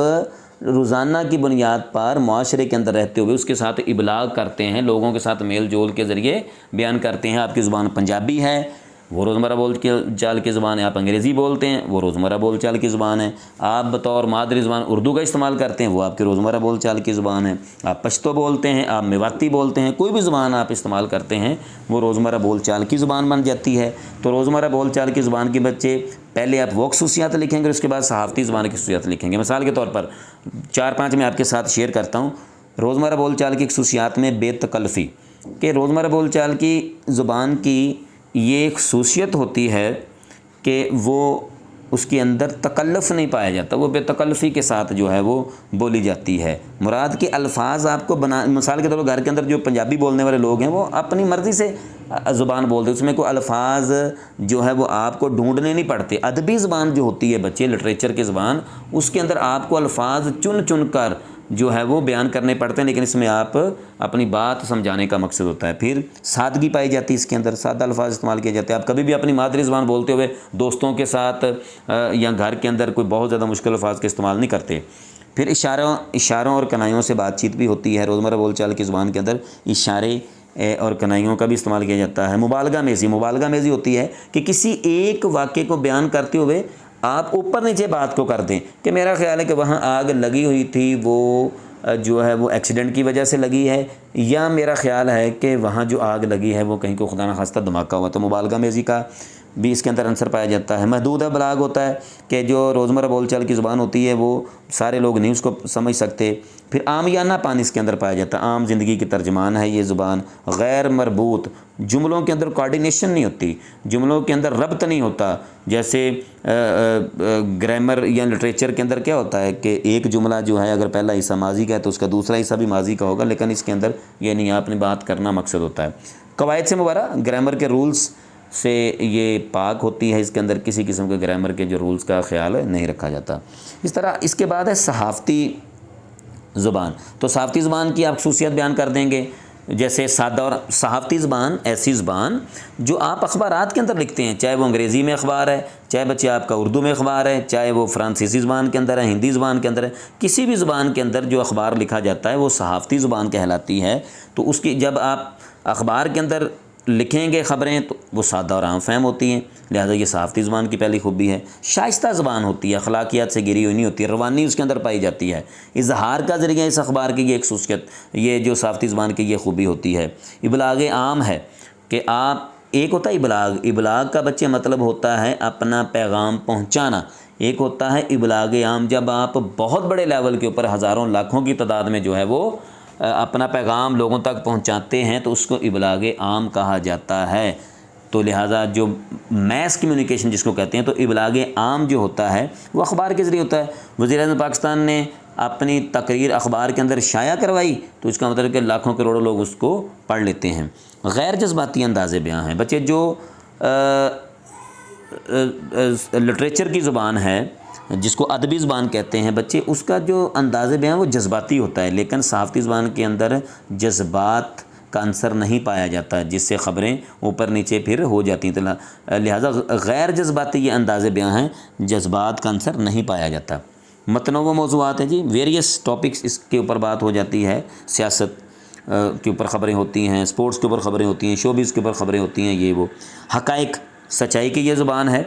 روزانہ کی بنیاد پر معاشرے کے اندر رہتے ہوئے اس کے ساتھ ابلاغ کرتے ہیں، لوگوں کے ساتھ میل جول کے ذریعے بیان کرتے ہیں. آپ کی زبان پنجابی ہے، وہ روزمرہ بول چال کی زبان ہے. آپ انگریزی بولتے ہیں، وہ روزمرہ بول چال کی زبان ہے. آپ بطور مادری زبان اردو کا استعمال کرتے ہیں، وہ آپ کی روزمرہ بول چال کی زبان ہے. آپ پشتو بولتے ہیں، آپ میواتی بولتے ہیں، کوئی بھی زبان آپ استعمال کرتے ہیں وہ روزمرہ بول چال کی زبان بن جاتی ہے. تو روزمرہ بول چال کی زبان کے بچے پہلے آپ وہ خصوصیات لکھیں گے، اس کے بعد صحافتی زبان کی خصوصیات لکھیں گے. مثال کے طور پر 4-5 میں آپ کے ساتھ شیئر کرتا ہوں. روزمرہ بول چال کی خصوصیات میں بے تکلفی، کہ روزمرہ بول چال کی زبان کی یہ خصوصیت ہوتی ہے کہ وہ اس کے اندر تکلف نہیں پایا جاتا، وہ بے تکلفی کے ساتھ جو ہے وہ بولی جاتی ہے. مراد کے الفاظ آپ کو مثال کے طور پر گھر کے اندر جو پنجابی بولنے والے لوگ ہیں وہ اپنی مرضی سے زبان بولتے ہیں، اس میں کوئی الفاظ جو ہے وہ آپ کو ڈھونڈنے نہیں پڑتے. ادبی زبان جو ہوتی ہے بچے، لٹریچر کی زبان، اس کے اندر آپ کو الفاظ چن چن کر جو ہے وہ بیان کرنے پڑتے ہیں، لیکن اس میں آپ اپنی بات سمجھانے کا مقصد ہوتا ہے. پھر سادگی پائی جاتی ہے، اس کے اندر سادہ الفاظ استعمال کیے جاتے ہیں. آپ کبھی بھی اپنی مادری زبان بولتے ہوئے دوستوں کے ساتھ یا گھر کے اندر کوئی بہت زیادہ مشکل الفاظ کا استعمال نہیں کرتے. پھر اشاروں اور کنائیوں سے بات چیت بھی ہوتی ہے. روزمرہ بول چال کی زبان کے اندر اشارے اور کنائیوں کا بھی استعمال کیا جاتا ہے. مبالغہ میزی ہوتی ہے کہ کسی ایک واقعے کو بیان کرتے ہوئے آپ اوپر نیچے بات کو کر دیں کہ میرا خیال ہے کہ وہاں آگ لگی ہوئی تھی، وہ جو ہے وہ ایکسیڈنٹ کی وجہ سے لگی ہے، یا میرا خیال ہے کہ وہاں جو آگ لگی ہے وہ کہیں کو خدا نخواستہ دھماکہ ہوا. تو مبالغہ میزی کا بھی اس کے اندر عنصر پایا جاتا ہے۔ محدود بلاغ ہوتا ہے کہ جو روزمرہ بول چال کی زبان ہوتی ہے وہ سارے لوگ نہیں اس کو سمجھ سکتے۔ پھر عامیانہ پان اس کے اندر پایا جاتا ہے، عام زندگی کی ترجمان ہے یہ زبان۔ غیر مربوط، جملوں کے اندر کوارڈینیشن نہیں ہوتی، جملوں کے اندر ربط نہیں ہوتا، جیسے گرامر یا لٹریچر کے اندر کیا ہوتا ہے کہ ایک جملہ جو ہے اگر پہلا حصہ ماضی کا ہے تو اس کا دوسرا حصہ بھی ماضی کا ہوگا، لیکن اس کے اندر یہ نہیں، آپ نے بات کرنا مقصد ہوتا ہے۔ قواعد سے مبارہ، گرامر کے رولز سے یہ پاک ہوتی ہے، اس کے اندر کسی قسم کے گرامر کے جو رولز کا خیال نہیں رکھا جاتا۔ اس طرح اس کے بعد ہے صحافتی زبان۔ تو صحافتی زبان کی آپ خصوصیت بیان کر دیں گے، جیسے سادہ اور صحافتی زبان ایسی زبان جو آپ اخبارات کے اندر لکھتے ہیں، چاہے وہ انگریزی میں اخبار ہے، چاہے بچے آپ کا اردو میں اخبار ہے، چاہے وہ فرانسیسی زبان کے اندر ہے، ہندی زبان کے اندر ہے، کسی بھی زبان کے اندر جو اخبار لکھا جاتا ہے وہ صحافتی زبان کہلاتی ہے۔ تو اس کی جب آپ اخبار کے اندر لکھیں گے خبریں تو وہ سادہ اور عام فہم ہوتی ہیں، لہذا یہ صحافتی زبان کی پہلی خوبی ہے۔ شائستہ زبان ہوتی ہے، اخلاقیات سے گری ہوئی نہیں ہوتی، روانی اس کے اندر پائی جاتی ہے، اظہار کا ذریعہ اس اخبار کی یہ ایک خصوصیت، یہ جو صحافتی زبان کی یہ خوبی ہوتی ہے۔ ابلاغ عام ہے کہ آپ، ایک ہوتا ہے ابلاغ کا بچے مطلب ہوتا ہے اپنا پیغام پہنچانا، ایک ہوتا ہے ابلاغ عام جب آپ بہت بڑے لیول کے اوپر ہزاروں لاکھوں کی تعداد میں جو ہے وہ اپنا پیغام لوگوں تک پہنچاتے ہیں تو اس کو ابلاغ عام کہا جاتا ہے۔ تو لہٰذا جو میس کمیونیکیشن جس کو کہتے ہیں، تو ابلاغ عام جو ہوتا ہے وہ اخبار کے ذریعے ہوتا ہے۔ وزیر اعظم پاکستان نے اپنی تقریر اخبار کے اندر شائع کروائی تو اس کا مطلب کہ لاکھوں کروڑوں لوگ اس کو پڑھ لیتے ہیں۔ غیر جذباتی انداز بیان ہیں بچے، جو لٹریچر کی زبان ہے جس کو ادبی زبان کہتے ہیں بچے، اس کا جو انداز بیان وہ جذباتی ہوتا ہے، لیکن صحافتی زبان کے اندر جذبات کا عنصر نہیں پایا جاتا، جس سے خبریں اوپر نیچے پھر ہو جاتی ہیں۔ لہٰذا غیر جذباتی یہ انداز بیان ہیں، جذبات کا عنصر نہیں پایا جاتا۔ متنوع موضوعات ہیں جی، ویریس ٹاپکس اس کے اوپر بات ہو جاتی ہے، سیاست کے اوپر خبریں ہوتی ہیں، سپورٹس کے اوپر خبریں ہوتی ہیں، شوبز کے اوپر خبریں ہوتی ہیں، یہ وہ حقائق سچائی کی یہ زبان ہے۔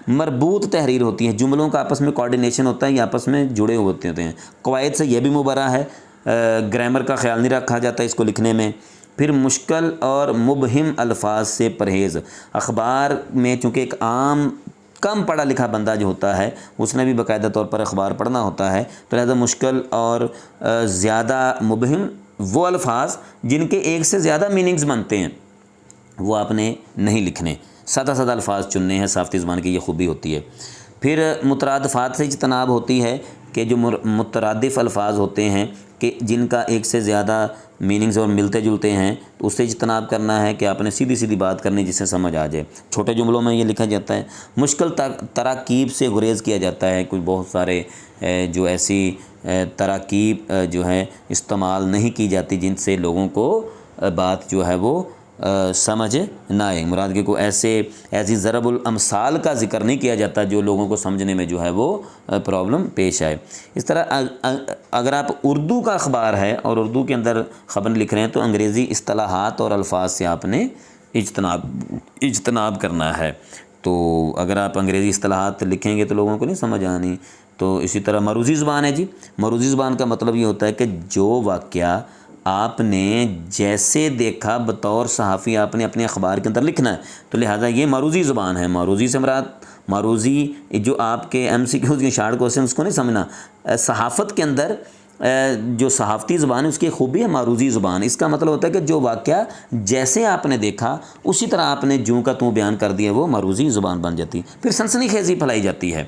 مربوط تحریر ہوتی ہے، جملوں کا آپس میں کوارڈینیشن ہوتا ہے، یہ آپس میں جڑے ہوتے ہیں۔ قواعد سے یہ بھی مبرہ ہے، گرامر کا خیال نہیں رکھا جاتا اس کو لکھنے میں۔ پھر مشکل اور مبہم الفاظ سے پرہیز، اخبار میں چونکہ ایک عام کم پڑھا لکھا بندہ جو ہوتا ہے اس نے بھی باقاعدہ طور پر اخبار پڑھنا ہوتا ہے، تو لہذا مشکل اور زیادہ مبہم وہ الفاظ جن کے ایک سے زیادہ میننگز بنتے ہیں وہ آپ نے نہیں لکھنے، سادہ سادہ الفاظ چننے ہیں، صحافتی زبان کی یہ خوبی ہوتی ہے۔ پھر مترادفات سے اجتناب ہوتی ہے کہ جو مترادف الفاظ ہوتے ہیں کہ جن کا ایک سے زیادہ میننگز اور ملتے جلتے ہیں، تو اس سے اجتناب کرنا ہے کہ آپ نے سیدھی سیدھی بات کرنی جس سے سمجھ آ جائے۔ چھوٹے جملوں میں یہ لکھا جاتا ہے۔ مشکل تراکیب سے گریز کیا جاتا ہے، کوئی بہت سارے جو ایسی تراکیب جو ہے استعمال نہیں کی جاتی جن سے لوگوں کو بات جو ہے وہ سمجھ نہ آئے، مراد کہ کوئی ایسی ضرب الامثال کا ذکر نہیں کیا جاتا جو لوگوں کو سمجھنے میں جو ہے وہ پرابلم پیش آئے۔ اس طرح اگر آپ اردو کا اخبار ہے اور اردو کے اندر خبر لکھ رہے ہیں تو انگریزی اصطلاحات اور الفاظ سے آپ نے اجتناب کرنا ہے۔ تو اگر آپ انگریزی اصطلاحات لکھیں گے تو لوگوں کو نہیں سمجھ آنی۔ تو اسی طرح مروزی زبان ہے جی، مروزی زبان کا مطلب یہ ہوتا ہے کہ جو واقعہ آپ نے جیسے دیکھا بطور صحافی آپ نے اپنے اخبار کے اندر لکھنا ہے، تو لہٰذا یہ مروزی زبان ہے۔ مروزی سے مراد، مروزی جو آپ کے ایم سی کیوز کے شارٹ کوسچن اس کو نہیں سمجھنا، صحافت کے اندر جو صحافتی زبان ہے اس کی خوبی ہے مروزی زبان۔ اس کا مطلب ہوتا ہے کہ جو واقعہ جیسے آپ نے دیکھا اسی طرح آپ نے جوں کا توں بیان کر دیا، وہ مروزی زبان بن جاتی ہے۔ پھر سنسنی خیزی پھیلائی جاتی ہے،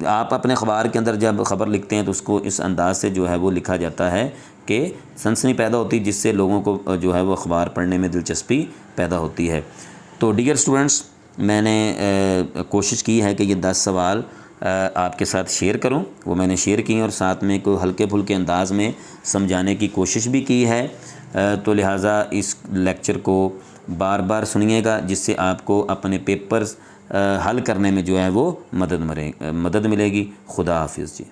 آپ اپنے اخبار کے اندر جب خبر لکھتے ہیں تو اس کو اس انداز سے جو ہے وہ لکھا جاتا ہے کہ سنسنی پیدا ہوتی ہے، جس سے لوگوں کو جو ہے وہ اخبار پڑھنے میں دلچسپی پیدا ہوتی ہے۔ تو ڈیئر اسٹوڈنٹس، میں نے کوشش کی ہے کہ یہ 10 سوال آپ کے ساتھ شیئر کروں، وہ میں نے شیئر کی ہیں اور ساتھ میں کوئی ہلکے پھلکے انداز میں سمجھانے کی کوشش بھی کی ہے۔ تو لہٰذا اس لیکچر کو بار بار سنیے گا جس سے آپ کو اپنے پیپرز حل کرنے میں جو ہے وہ مدد ملے گی۔ خدا حافظ جی۔